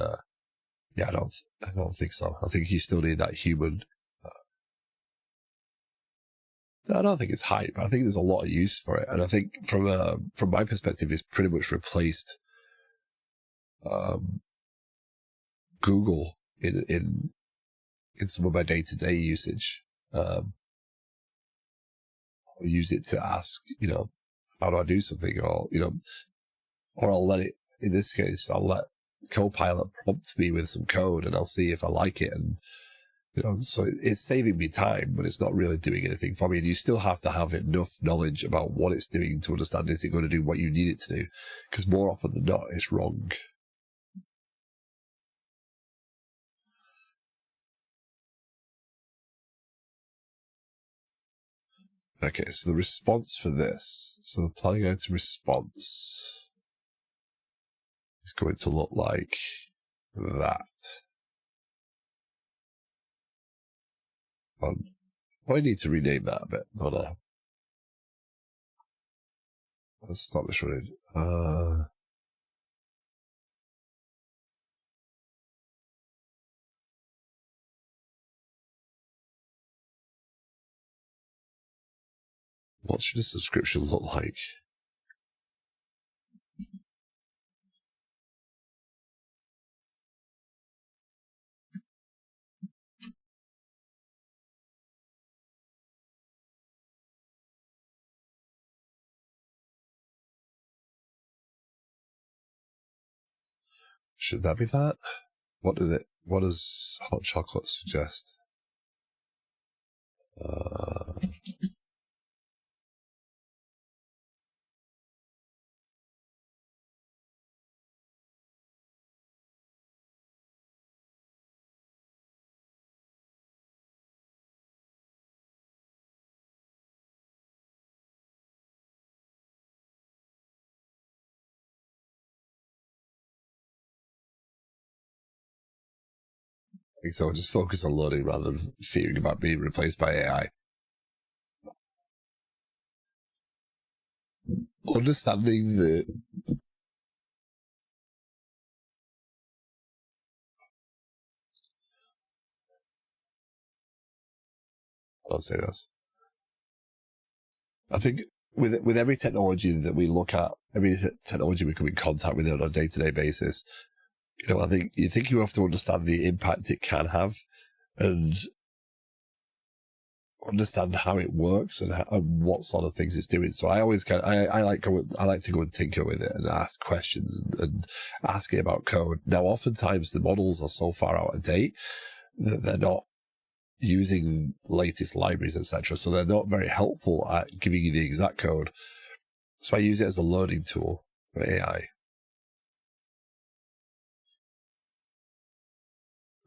yeah, I don't think so. I think you still need that human. I don't think it's hype. I think there's a lot of use for it, and I think from my perspective, it's pretty much replaced Google in some of my day-to-day usage. I'll use it to ask, how do I do something, or or I'll let it. In this case, I'll let Copilot prompt me with some code, and I'll see if I like it, and so it's saving me time, but it's not really doing anything for me. And you still have to have enough knowledge about what it's doing to understand, is it going to do what you need it to do? Because more often than not, it's wrong. Okay, so the response for this, so the planning item response is going to look like that. I need to rename that a bit. Hold on. Let's start this running. What should a subscription look like? Should that be that? What does hot chocolate suggest? So just focus on loading rather than fearing about being replaced by AI. Understanding the I'll say this. I think with every technology that we look at, every technology we come in contact with on a day-to-day basis, I think you have to understand the impact it can have, and understand how it works and what sort of things it's doing. So I always I like to go and tinker with it and ask questions and ask it about code. Now, oftentimes the models are so far out of date that they're not using latest libraries, etc. So they're not very helpful at giving you the exact code. So I use it as a learning tool for AI.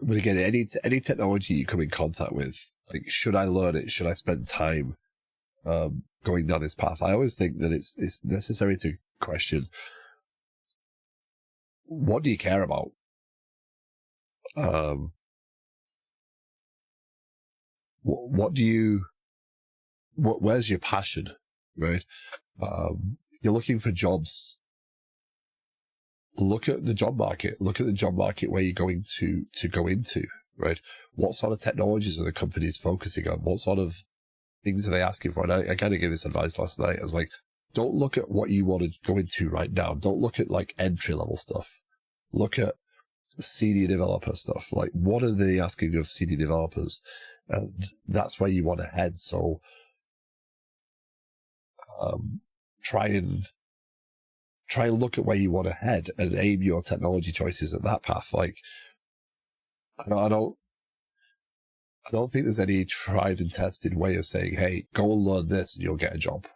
But again, any technology you come in contact with, like, should I learn it? Should I spend time going down this path? I always think that it's necessary to question, what do you care about? What do you, where's your passion, right? You're looking for jobs. Look at the job market. Look at the job market where you're going to go into, right? What sort of technologies are the companies focusing on? What sort of things are they asking for? And I kind of gave this advice last night. I was like, don't look at what you want to go into right now. Don't look at like entry level stuff. Look at senior developer stuff. Like, what are they asking of senior developers? And that's where you want to head. So, try and look at where you want to head and aim your technology choices at that path. Like, I don't think there's any tried and tested way of saying, hey, go and learn this and you'll get a job.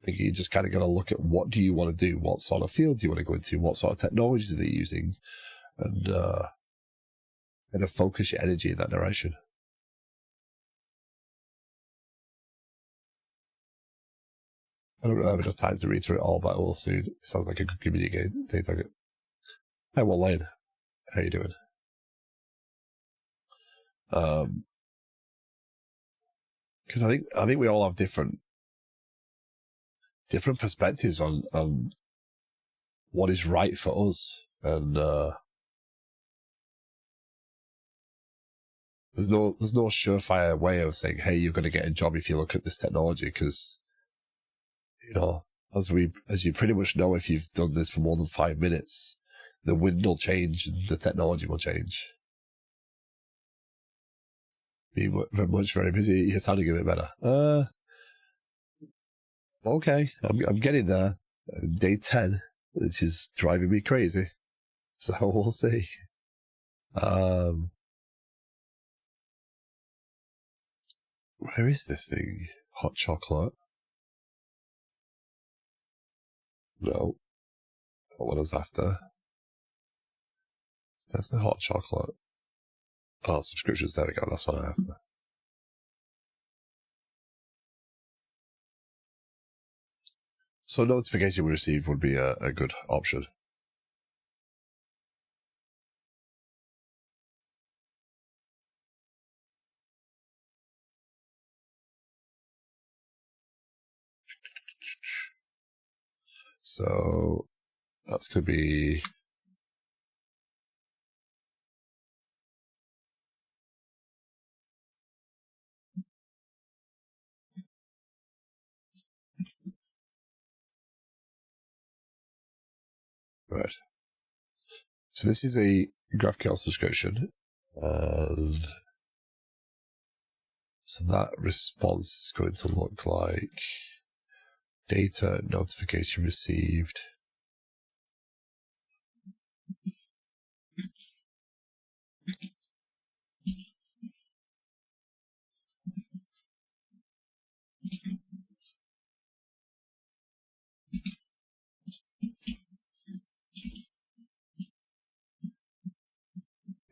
I think you just kind of got to look at, what do you want to do? What sort of field do you want to go into? What sort of technologies are they using? And kind of focus your energy in that direction. I don't have enough time to read through it all, but I will soon. It sounds like a good community day target. Hi, Lane. How you doing? Because I think we all have different perspectives on what is right for us, and there's no surefire way of saying, hey, you're going to get a job if you look at this technology, because, you know, as you pretty much know, if you've done this for more than 5 minutes, the wind will change and the technology will change. Being very busy, you're sounding a bit better. Okay, I'm getting there. Day 10, which is driving me crazy. So we'll see. Where is this thing? Hot chocolate? No, not what I was after. It's definitely hot chocolate. Oh, subscriptions. There we go. That's what I have. So notification we received would be a good option. So that's going to be right. So this is a GraphQL subscription, and so that response is going to look like data notification received.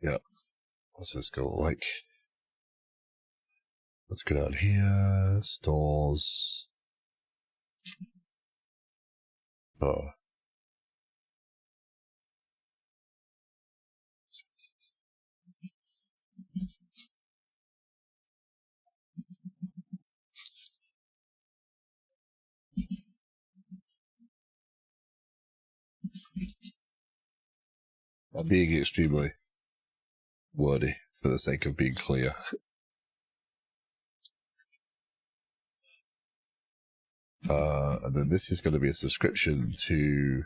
Yeah, what's this go like? Let's go down here, stores. Oh. I'm being extremely wordy for the sake of being clear. And then this is going to be a subscription to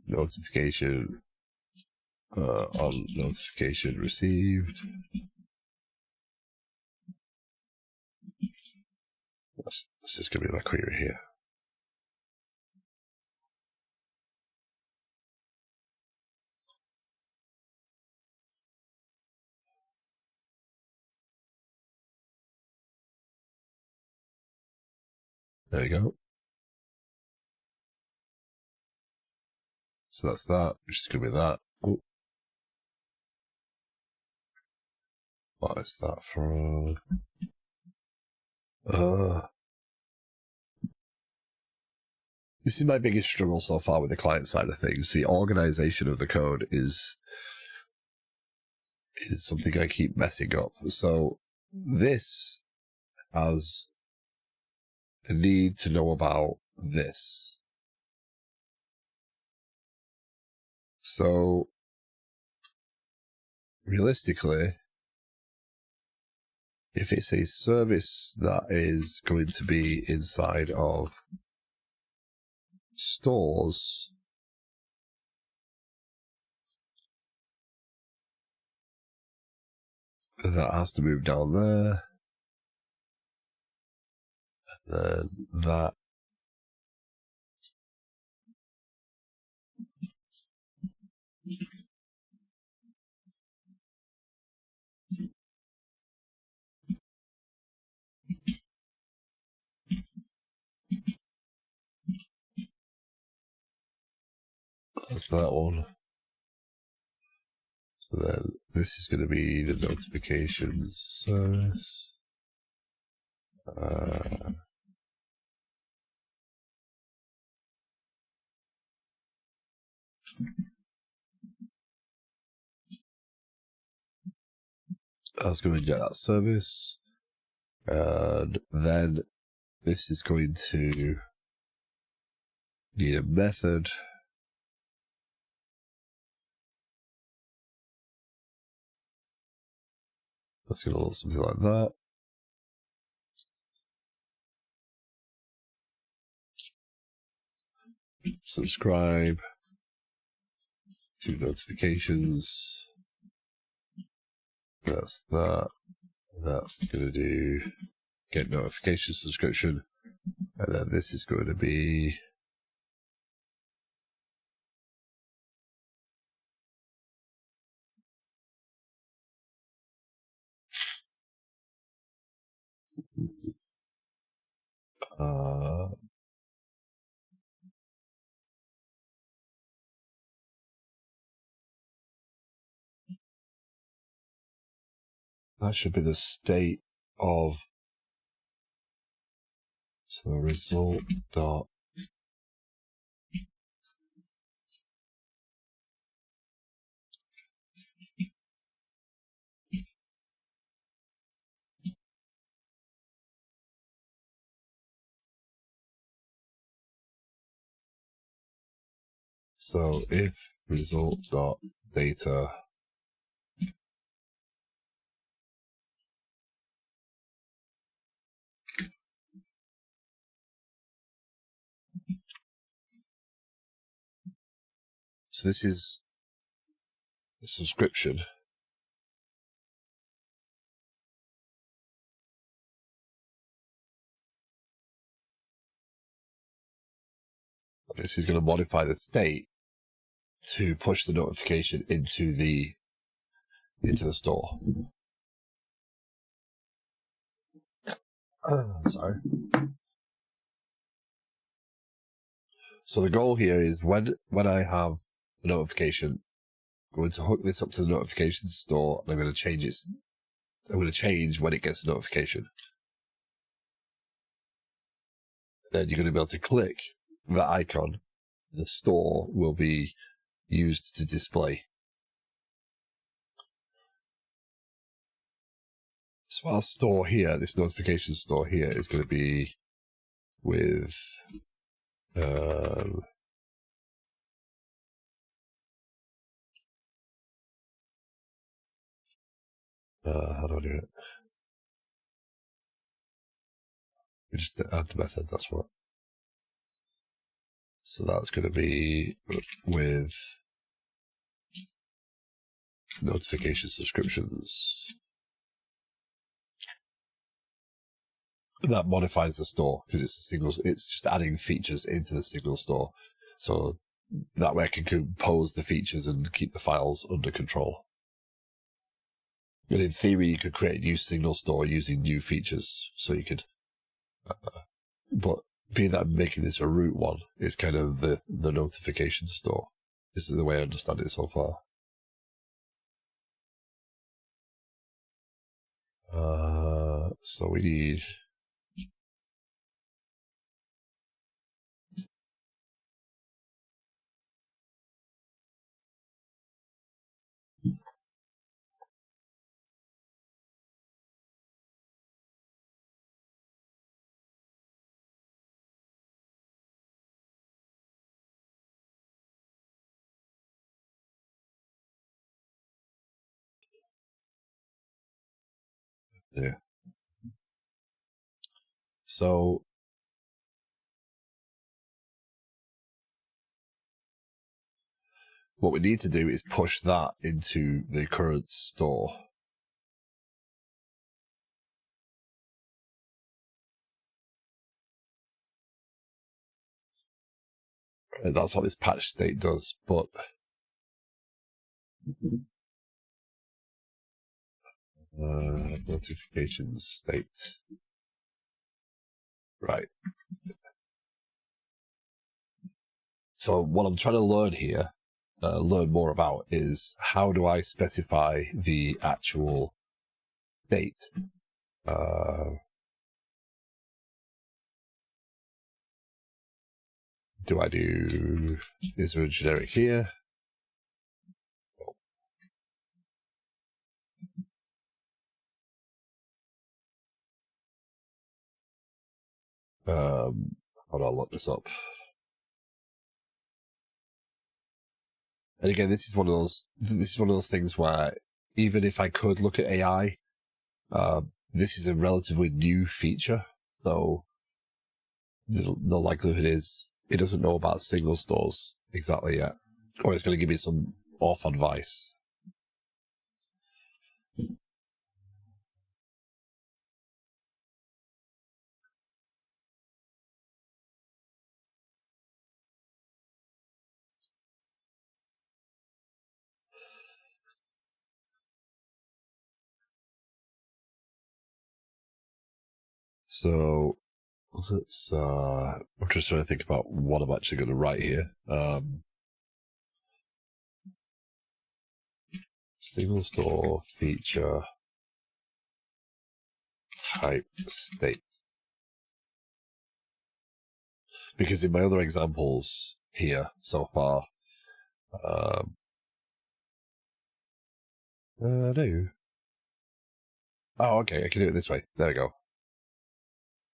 notification on notification received. That's just going to be my query here. There you go. So that's that, which is going to be that. Oh. What is that from? This is my biggest struggle so far with the client side of things. The organization of the code is something I keep messing up. So this has a need to know about this. So realistically, if it's a service that is going to be inside of stores, that has to move down there. And then that. That's that one. So then this is going to be the notifications service. I was going to get that service. And then this is going to need a method. That's going to look something like that. Subscribe to notifications. That's that. That's going to do get notification subscription. And then this is going to be that should be the state of, so the result dot so if result dot data so this is the subscription. This is going to modify the state to push the notification into the store. Sorry. So the goal here is when I have a notification, I'm going to hook this up to the notifications store, and I'm going to change it. I'm going to change when it gets a notification. Then you're going to be able to click that icon. The store will be used to display. So our store here, this notification store here, is going to be with how do I do it? We just add the method, that's what. So that's going to be with notification subscriptions. that modifies the store because it's a signal. It's just adding features into the signal store. So that way I can compose the features and keep the files under control. And in theory, you could create a new signal store using new features. So you could, but being that I'm making this a root one, is kind of the notification store. This is the way I understand it so far. So we need yeah. So what we need to do is push that into the current store. And that's what this patch state does, but notification state. Right. So what I'm trying to learn here, learn more about, is how do I specify the actual state? Is there a generic here? How do I look this up? And again, this is one of those things where even if I could look at AI, this is a relatively new feature. So the likelihood is it doesn't know about signal stores exactly yet, or it's going to give me some off advice. So let's, I'm just trying to think about what I'm actually going to write here. Signal store feature type state. Because in my other examples here so far, no. Oh, okay, I can do it this way. There we go.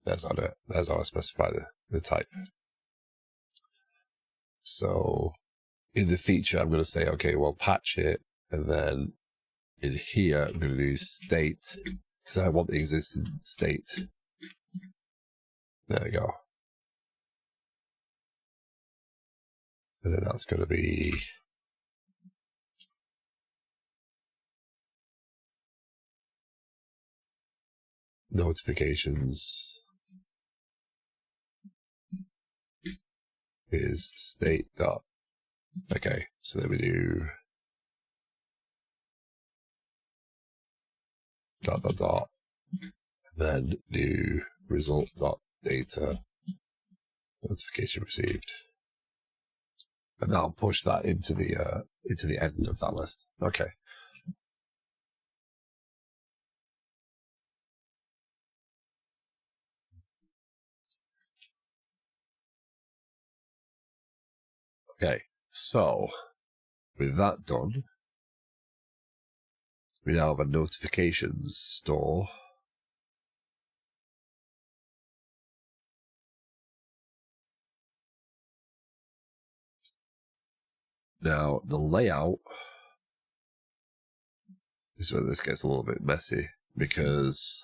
That's how I do it. That's how I specify the type. So in the feature, I'm going to say, okay, well, patch it. And then in here, I'm going to do state, because I want the existing state. There we go. And then that's going to be notifications is state dot. Okay, so then we do dot dot dot, and then do result dot data notification received, and that'll push that into the end of that list. Okay. Okay, so with that done, we now have a notifications store. Now, the layout is where this gets a little bit messy, because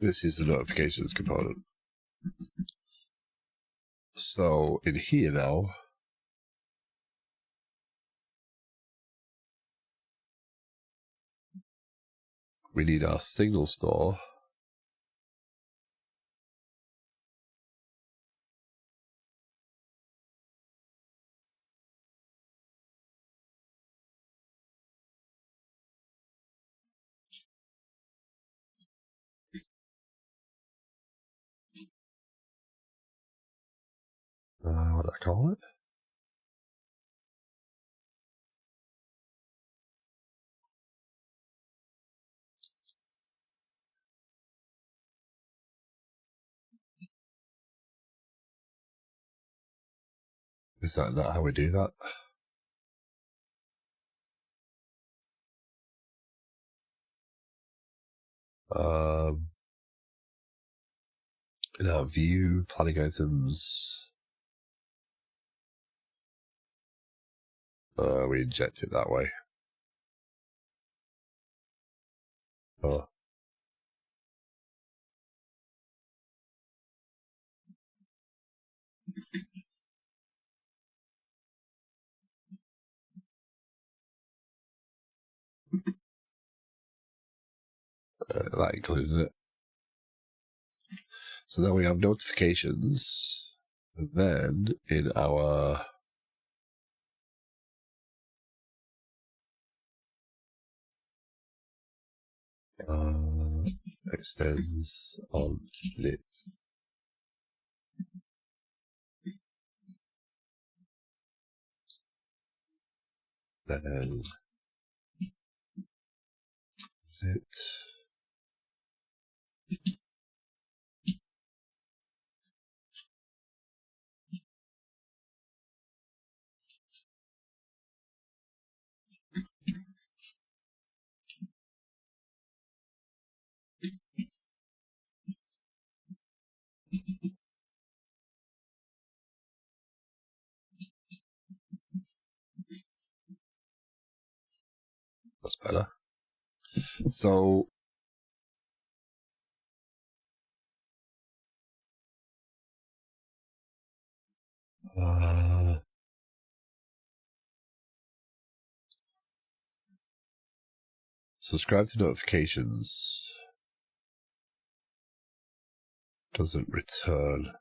This is the notifications component. So in here now, we need our signal store. What do I call it? Is that not how we do that? In our view, planning items, we inject it that way. Oh. That included it. So then we have notifications. And then in our extends on lit. Then lit. That's better. So subscribe to notifications doesn't return.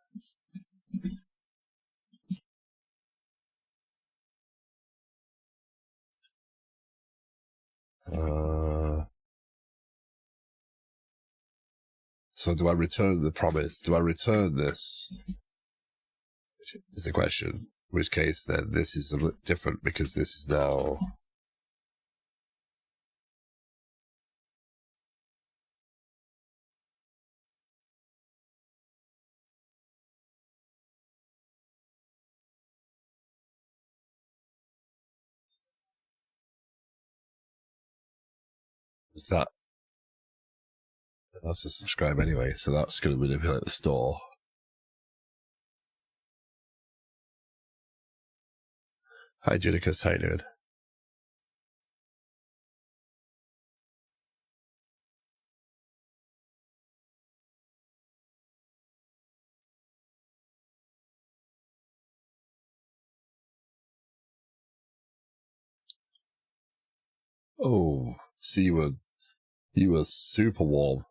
So do I return the promise? Do I return this? Is the question. In which case, then this is a little different because this is now. Is that? That's a subscribe anyway, so that's going to manipulate the store. Hi, Judicus, how you doing? Oh, so you were super warm.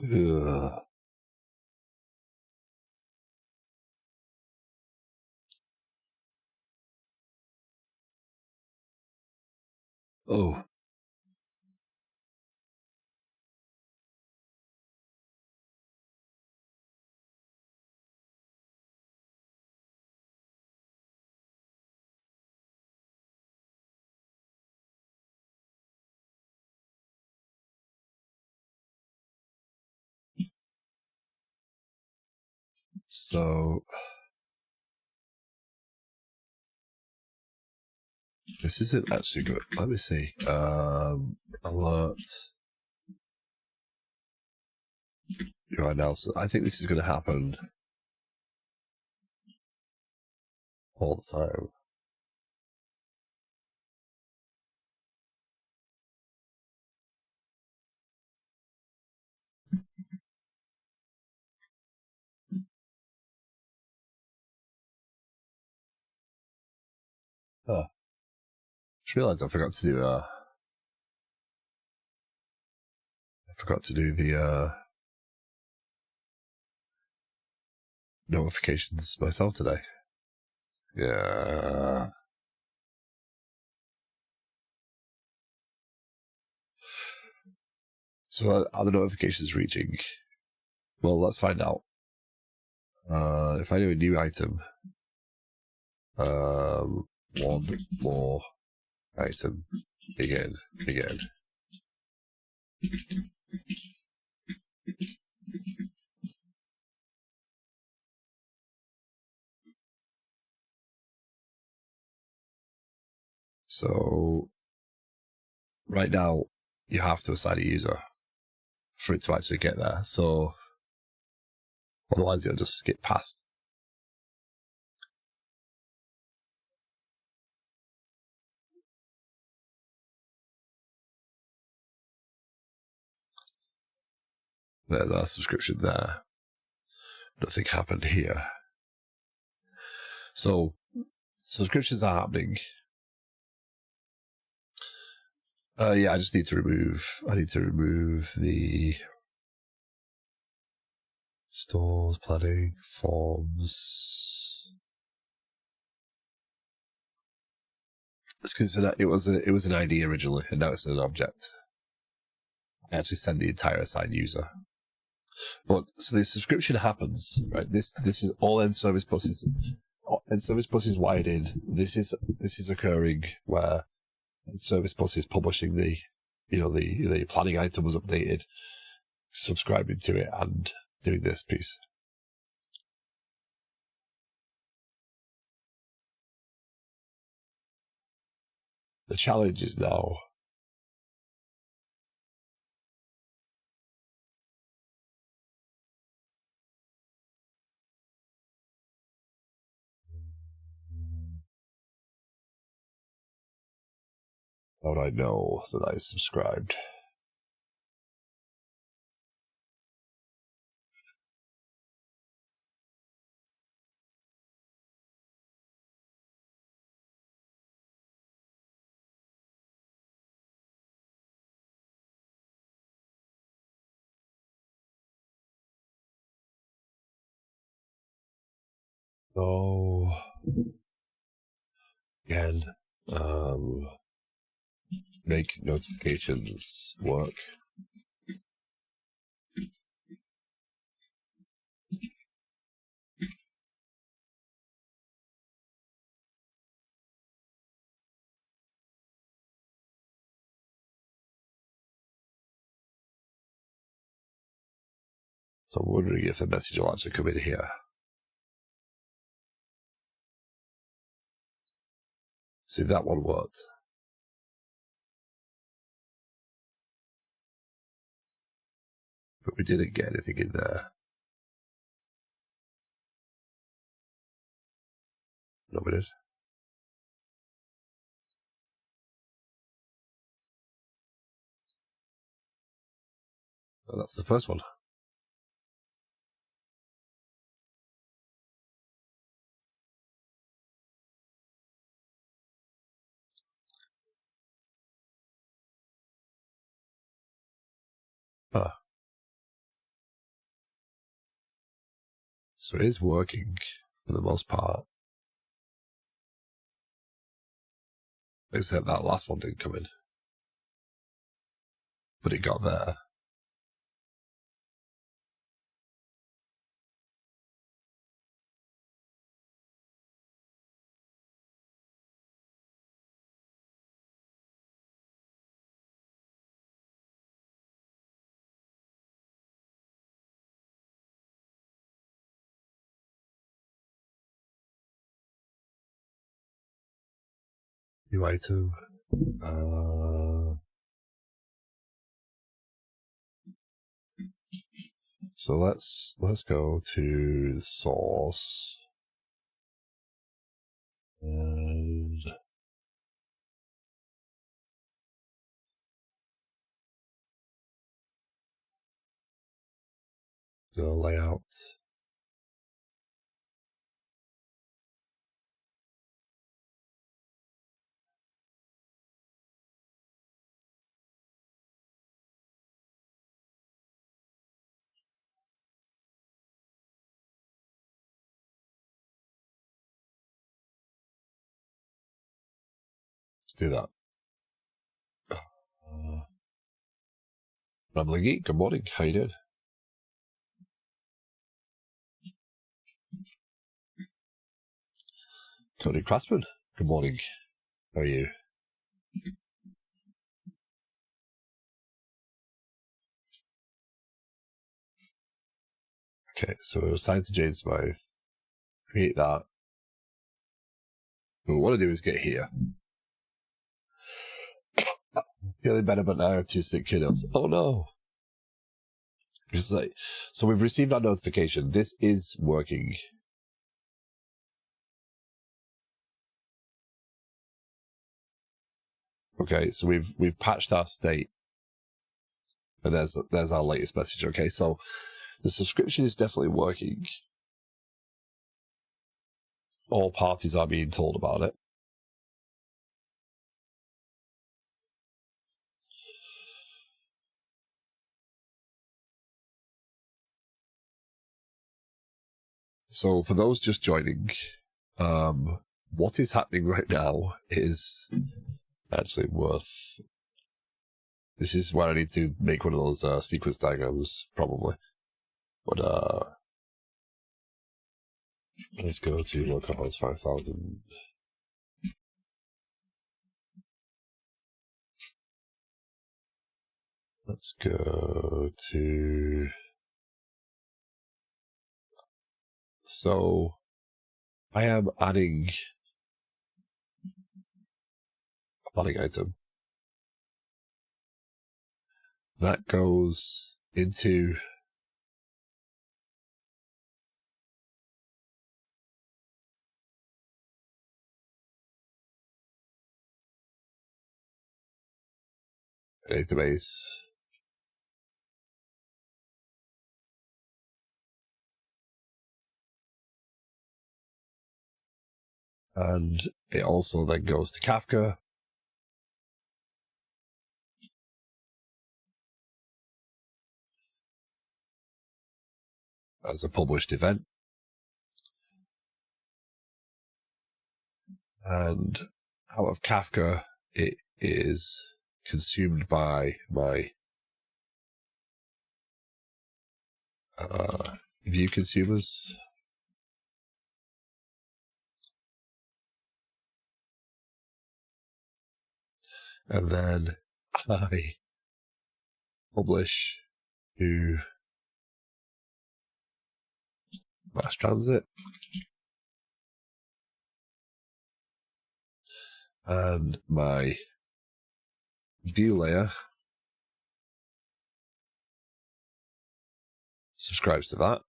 Ugh. Oh. So this isn't actually good. Let me see. Alert. UI now. So I think this is going to happen all the time. Oh, just realized I forgot to do the notifications myself today. Yeah. So are the notifications reaching? Well, let's find out. If I do a new item, one more item, begin. So right now you have to assign a user for it to actually get there. So otherwise you'll just skip past. There's our subscription there. Nothing happened here. So subscriptions are happening. Yeah, I need to remove the stores, planning, forms. It's because it was an ID originally, and now it's an object. I actually send the entire assigned user. But so the subscription happens, right? This is all end service buses. End service bus is wired in. This is occurring where end service bus is publishing the planning item was updated, subscribing to it, and doing this piece. The challenge is now how would I know that I subscribed? Oh, again, make notifications work. So I'm wondering if the message will actually come in here. See, that one worked. But we didn't get anything in there. No, we did. Oh, that's the first one. Huh. So it is working for the most part. Except that last one didn't come in. But it got there. New item. So let's go to the source. And the layout. Let's do that. Rambling Geek, good morning. How you doing? Cody Craftsman, good morning. How are you? Okay, so we're assigned to Jane Smythe. Create that. What we want to do is get here. Feeling better, but now I have 2 sick kiddos. Oh no! It's like, so we've received our notification. This is working. Okay, so we've patched our state, and there's our latest message. Okay, so the subscription is definitely working. All parties are being told about it. So for those just joining, what is happening right now is actually worth. This is where I need to make one of those sequence diagrams, probably. But let's go to localhost 5000. Let's go to. So I am adding a planning item that goes into a database. And it also then goes to Kafka. As a published event. And out of Kafka, it is consumed by my view consumers. And then I publish to MassTransit. And my view layer subscribes to that.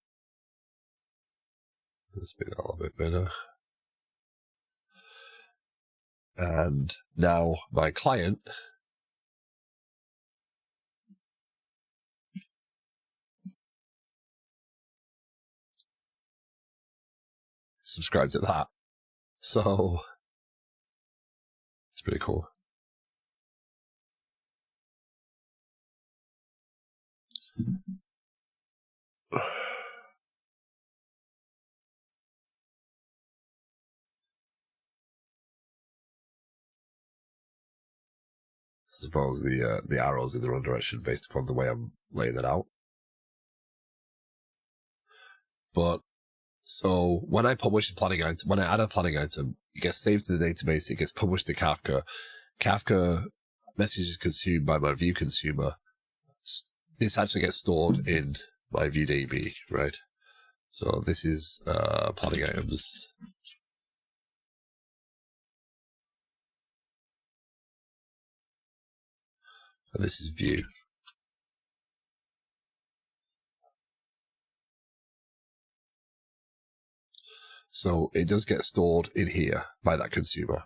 Let's make that a little bit better. And now my client subscribes to that. So it's pretty cool. I suppose the arrows in the wrong direction based upon the way I'm laying it out. But so when I publish a planning item, when I add a planning item, it gets saved to the database. It gets published to Kafka. Kafka message is consumed by my view consumer. This actually gets stored in my view DB, right? So this is planning items. And this is view. So it does get stored in here by that consumer.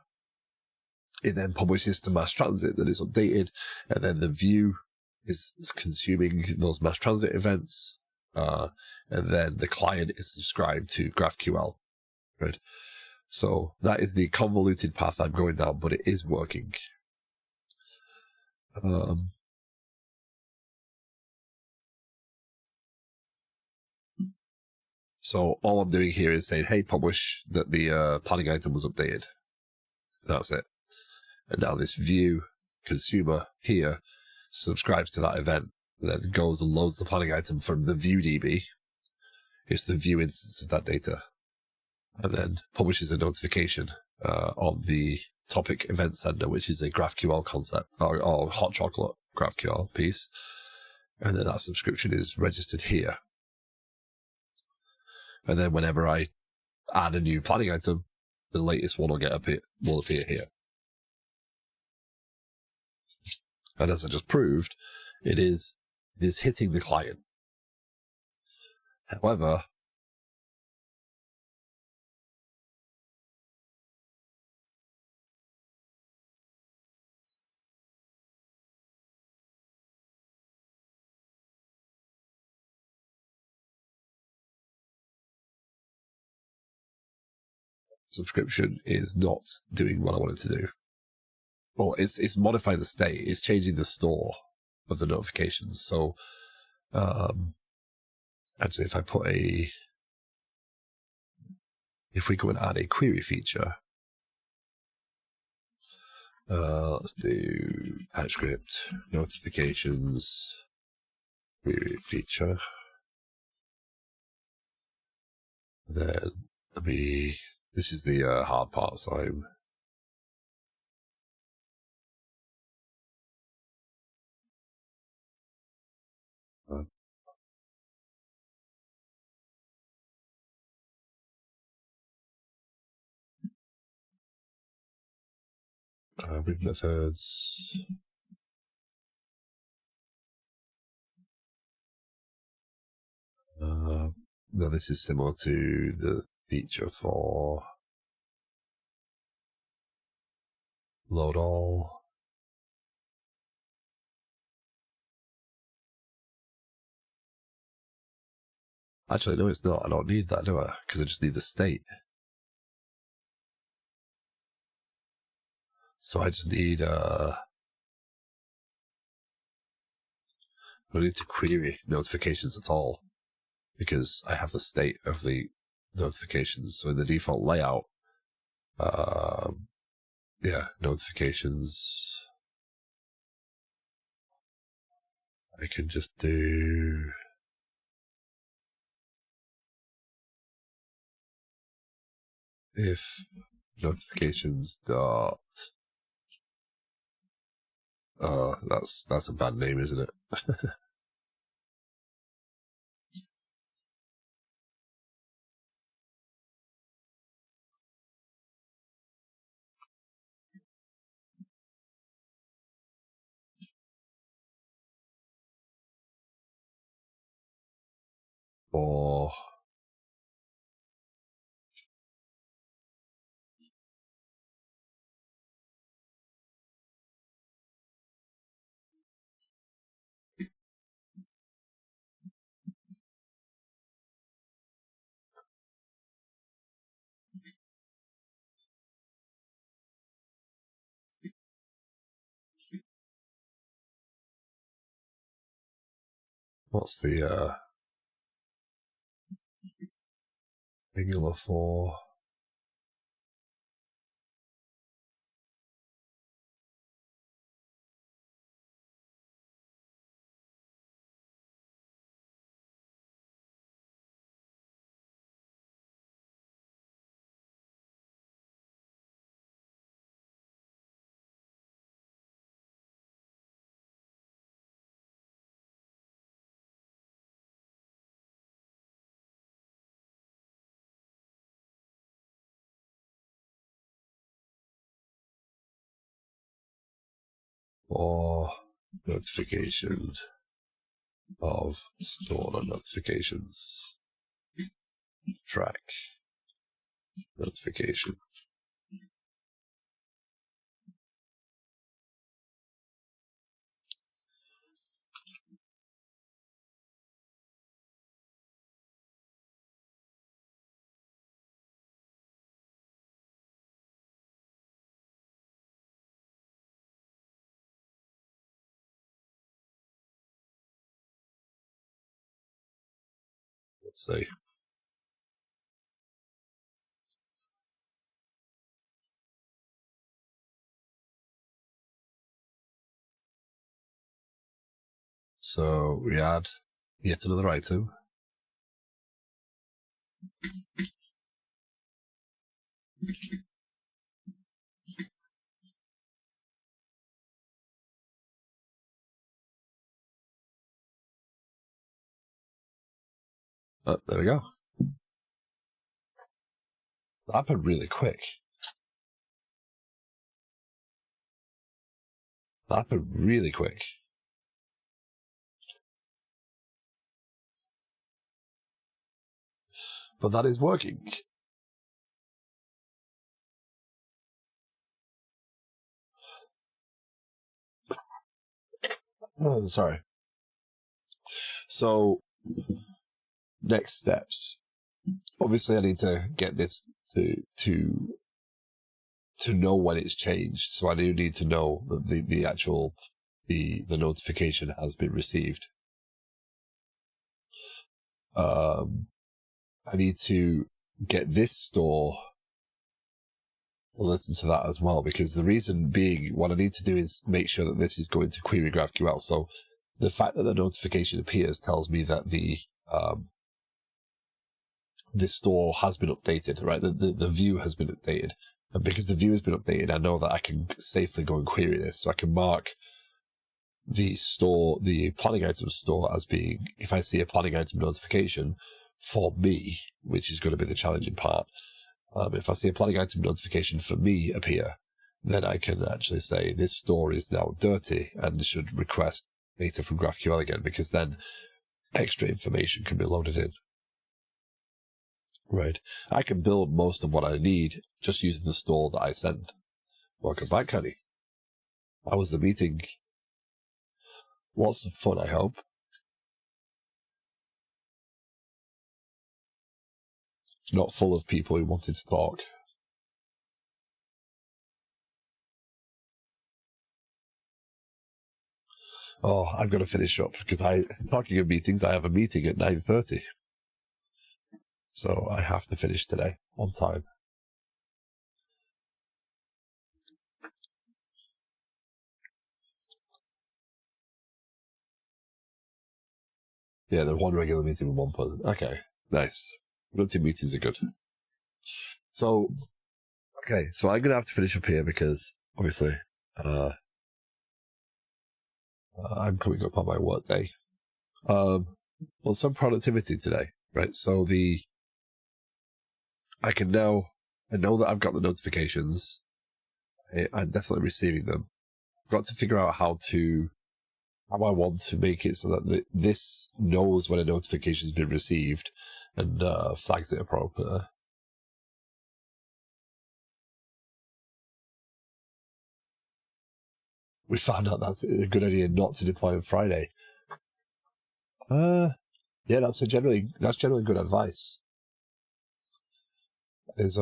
It then publishes to MassTransit that is updated, and then the view is consuming those MassTransit events, and then the client is subscribed to GraphQL, right? So that is the convoluted path I'm going down, but it is working. So all I'm doing here is saying, hey, publish that the planning item was updated. That's it. And now this view consumer here subscribes to that event, then goes and loads the planning item from the view DB. It's the view instance of that data, and then publishes a notification on the topic event sender, which is a GraphQL concept or hot chocolate GraphQL piece. And then that subscription is registered here. And then whenever I add a new planning item, the latest one will appear here. And as I just proved, it is hitting the client. However, subscription is not doing what I want it to do. Well, it's modifying the state. It's changing the store of the notifications. So, actually, if we go and add a query feature, let's do TypeScript notifications query feature. Then this is the hard part, so I'm read methods. Now this is similar to the feature for load all. Actually, no, it's not. I don't need that, do I? Because I just need the state. So I just need I don't need to query notifications at all, because I have the state of the notifications. So in the default layout, notifications, I can just do if notifications dot. That's a bad name, isn't it? Or what's the regular for? Or notification of stored on notifications. Track notification. Let's see. So we add yet another item. Oh, there we go. That happened really quick. That happened really quick. But that is working. Oh, sorry. So, next steps. Obviously, I need to get this to know when it's changed. So I do need to know that the actual the notification has been received. I need to get this store to listen to that as well, because the reason being, what I need to do is make sure that this is going to query GraphQL. So the fact that the notification appears tells me that this store has been updated, right? The view has been updated. And because the view has been updated, I know that I can safely go and query this. So I can mark the store, the planning item store, as being, if I see a planning item notification for me, which is going to be the challenging part, if I see a planning item notification for me appear, then I can actually say this store is now dirty and should request data from GraphQL again, because then extra information can be loaded in. Right. I can build most of what I need just using the store that I send. Welcome back, honey. How was the meeting? Lots of fun, I hope. Not full of people who wanted to talk. Oh, I've got to finish up because talking of meetings, I have a meeting at 9:30. So I have to finish today on time. Yeah, there's one regular meeting with one person. Okay, nice. Productive meetings are good. So, okay, so I'm going to have to finish up here because, obviously, I'm coming up on my work day. Well, some productivity today, right? So I know that I've got the notifications. I'm definitely receiving them. I've got to figure out how I want to make it so that this knows when a notification has been received and flags it appropriately. We found out that's a good idea not to deploy on Friday. Yeah, that's generally good advice. That is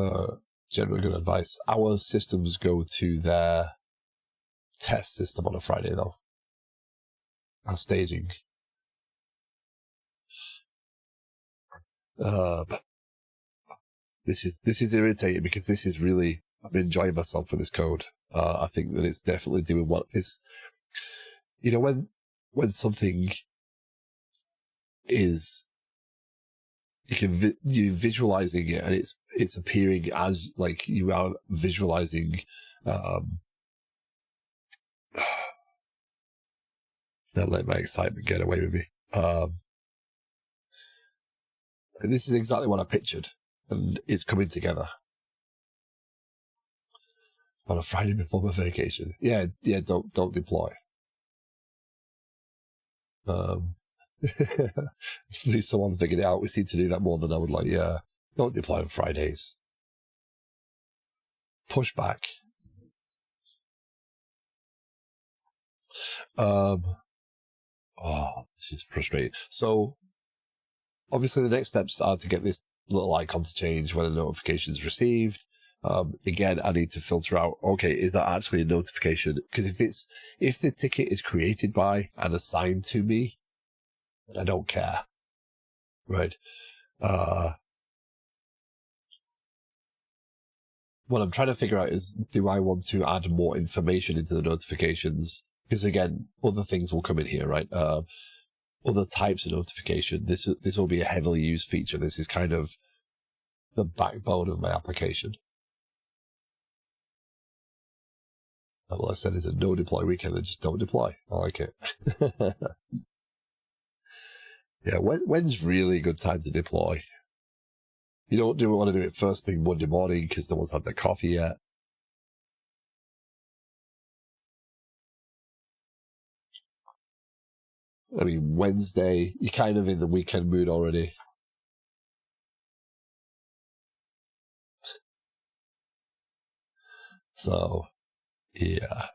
generally good advice. Our systems go to their test system on a Friday, though. Our staging. This is irritating because this is really, I'm enjoying myself with this code. I think that it's definitely doing what is, when something is, you're visualizing it and it's appearing as like you are visualizing, don't let my excitement get away with me. This is exactly what I pictured, and it's coming together on a Friday before my vacation. Yeah, don't deploy. At least someone figured it out. We seem to do that more than I would like. Yeah, don't deploy on Fridays. Push back. Oh, this is frustrating. So, obviously, the next steps are to get this little icon to change when a notification is received. Again, I need to filter out, okay, is that actually a notification? Because if the ticket is created by and assigned to me, then I don't care. Right? What I'm trying to figure out is, do I want to add more information into the notifications? Because again, other things will come in here, right? other types of notification. This will be a heavily used feature. This is kind of the backbone of my application. And what I said is a no deploy weekend, then just don't deploy. I like it. Yeah, when's really a good time to deploy? You don't want to do it first thing Monday morning because no one's had their coffee yet. I mean, Wednesday, you're kind of in the weekend mood already. So, yeah.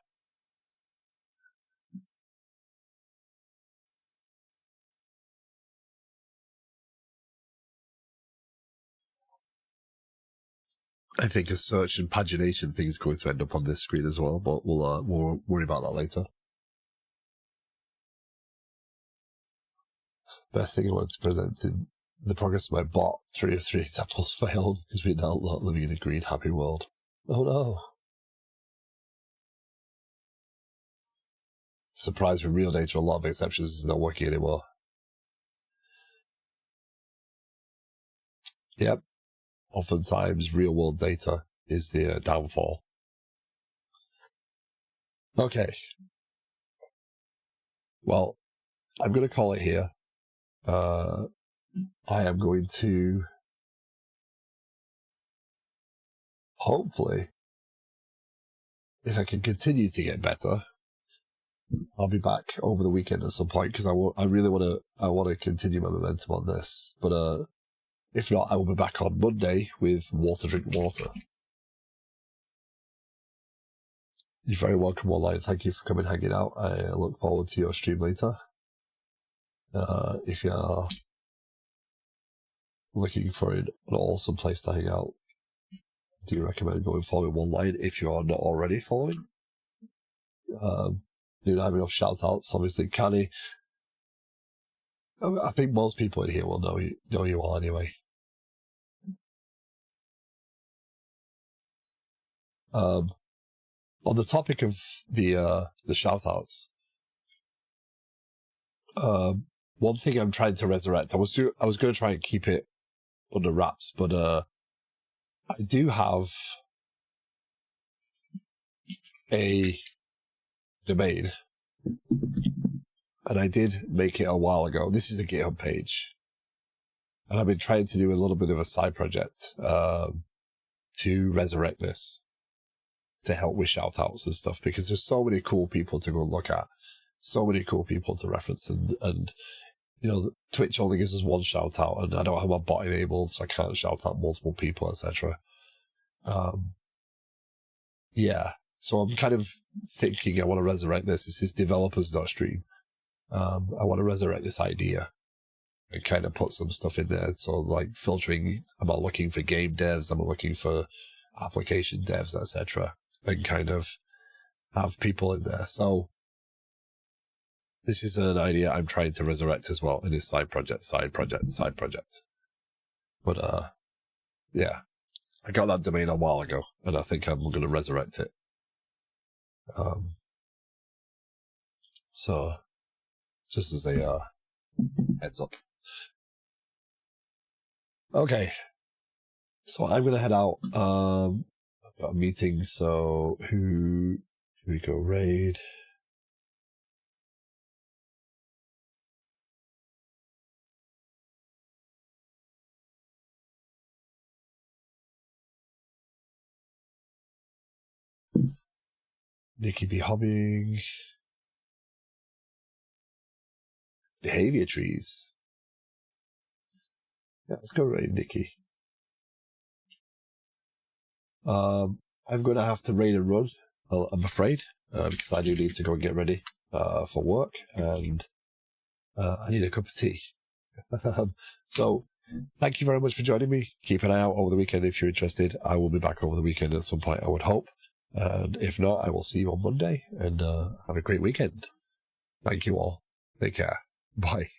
I think a search and pagination thing is going to end up on this screen as well, but we'll worry about that later. Best thing I wanted to present in the progress of my bot, 3 of 3 examples failed because we're now not living in a green, happy world. Oh no. Surprised with real data, a lot of exceptions is not working anymore. Yep. Oftentimes, real world data is the downfall. Okay. Well, I'm going to call it here. I am going to hopefully, if I can continue to get better, I'll be back over the weekend at some point because I really want to continue my momentum on this. But if not, I will be back on Monday with Water Drink Water. You're very welcome online. Thank you for coming and hanging out. I look forward to your stream later. If you're looking for an awesome place to hang out, do you recommend going following one line if you are not already following? Do not have enough shout outs. Obviously, Canny. I think most people in here will know you all anyway. On the topic of the shout outs, one thing I'm trying to resurrect, I was going to try and keep it under wraps, but I do have a domain, and I did make it a while ago. This is a GitHub page, and I've been trying to do a little bit of a side project to resurrect this, to help with shout outs and stuff, because there's so many cool people to go look at, so many cool people to reference, and you know, Twitch only gives us one shout out, and I don't have my bot enabled, so I can't shout out multiple people, etc. Yeah, so I'm kind of thinking I want to resurrect this. This is developers.stream. I want to resurrect this idea and kind of put some stuff in there. So like filtering, I'm not looking for game devs, I'm looking for application devs, etc. And kind of have people in there. So this is an idea I'm trying to resurrect as well in this side project. But yeah, I got that domain a while ago, and I think I'm going to resurrect it. So just as a heads up. Okay, so I'm going to head out. I've got a meeting, so who we go raid? Nikki be hobbying. Behavior trees. Yeah, let's go raid Nikki. I'm going to have to raid and run, I'm afraid, because I do need to go and get ready for work, and I need a cup of tea. So thank you very much for joining me. Keep an eye out over the weekend if you're interested. I will be back over the weekend at some point, I would hope. And if not, I will see you on Monday, and have a great weekend. Thank you all. Take care. Bye.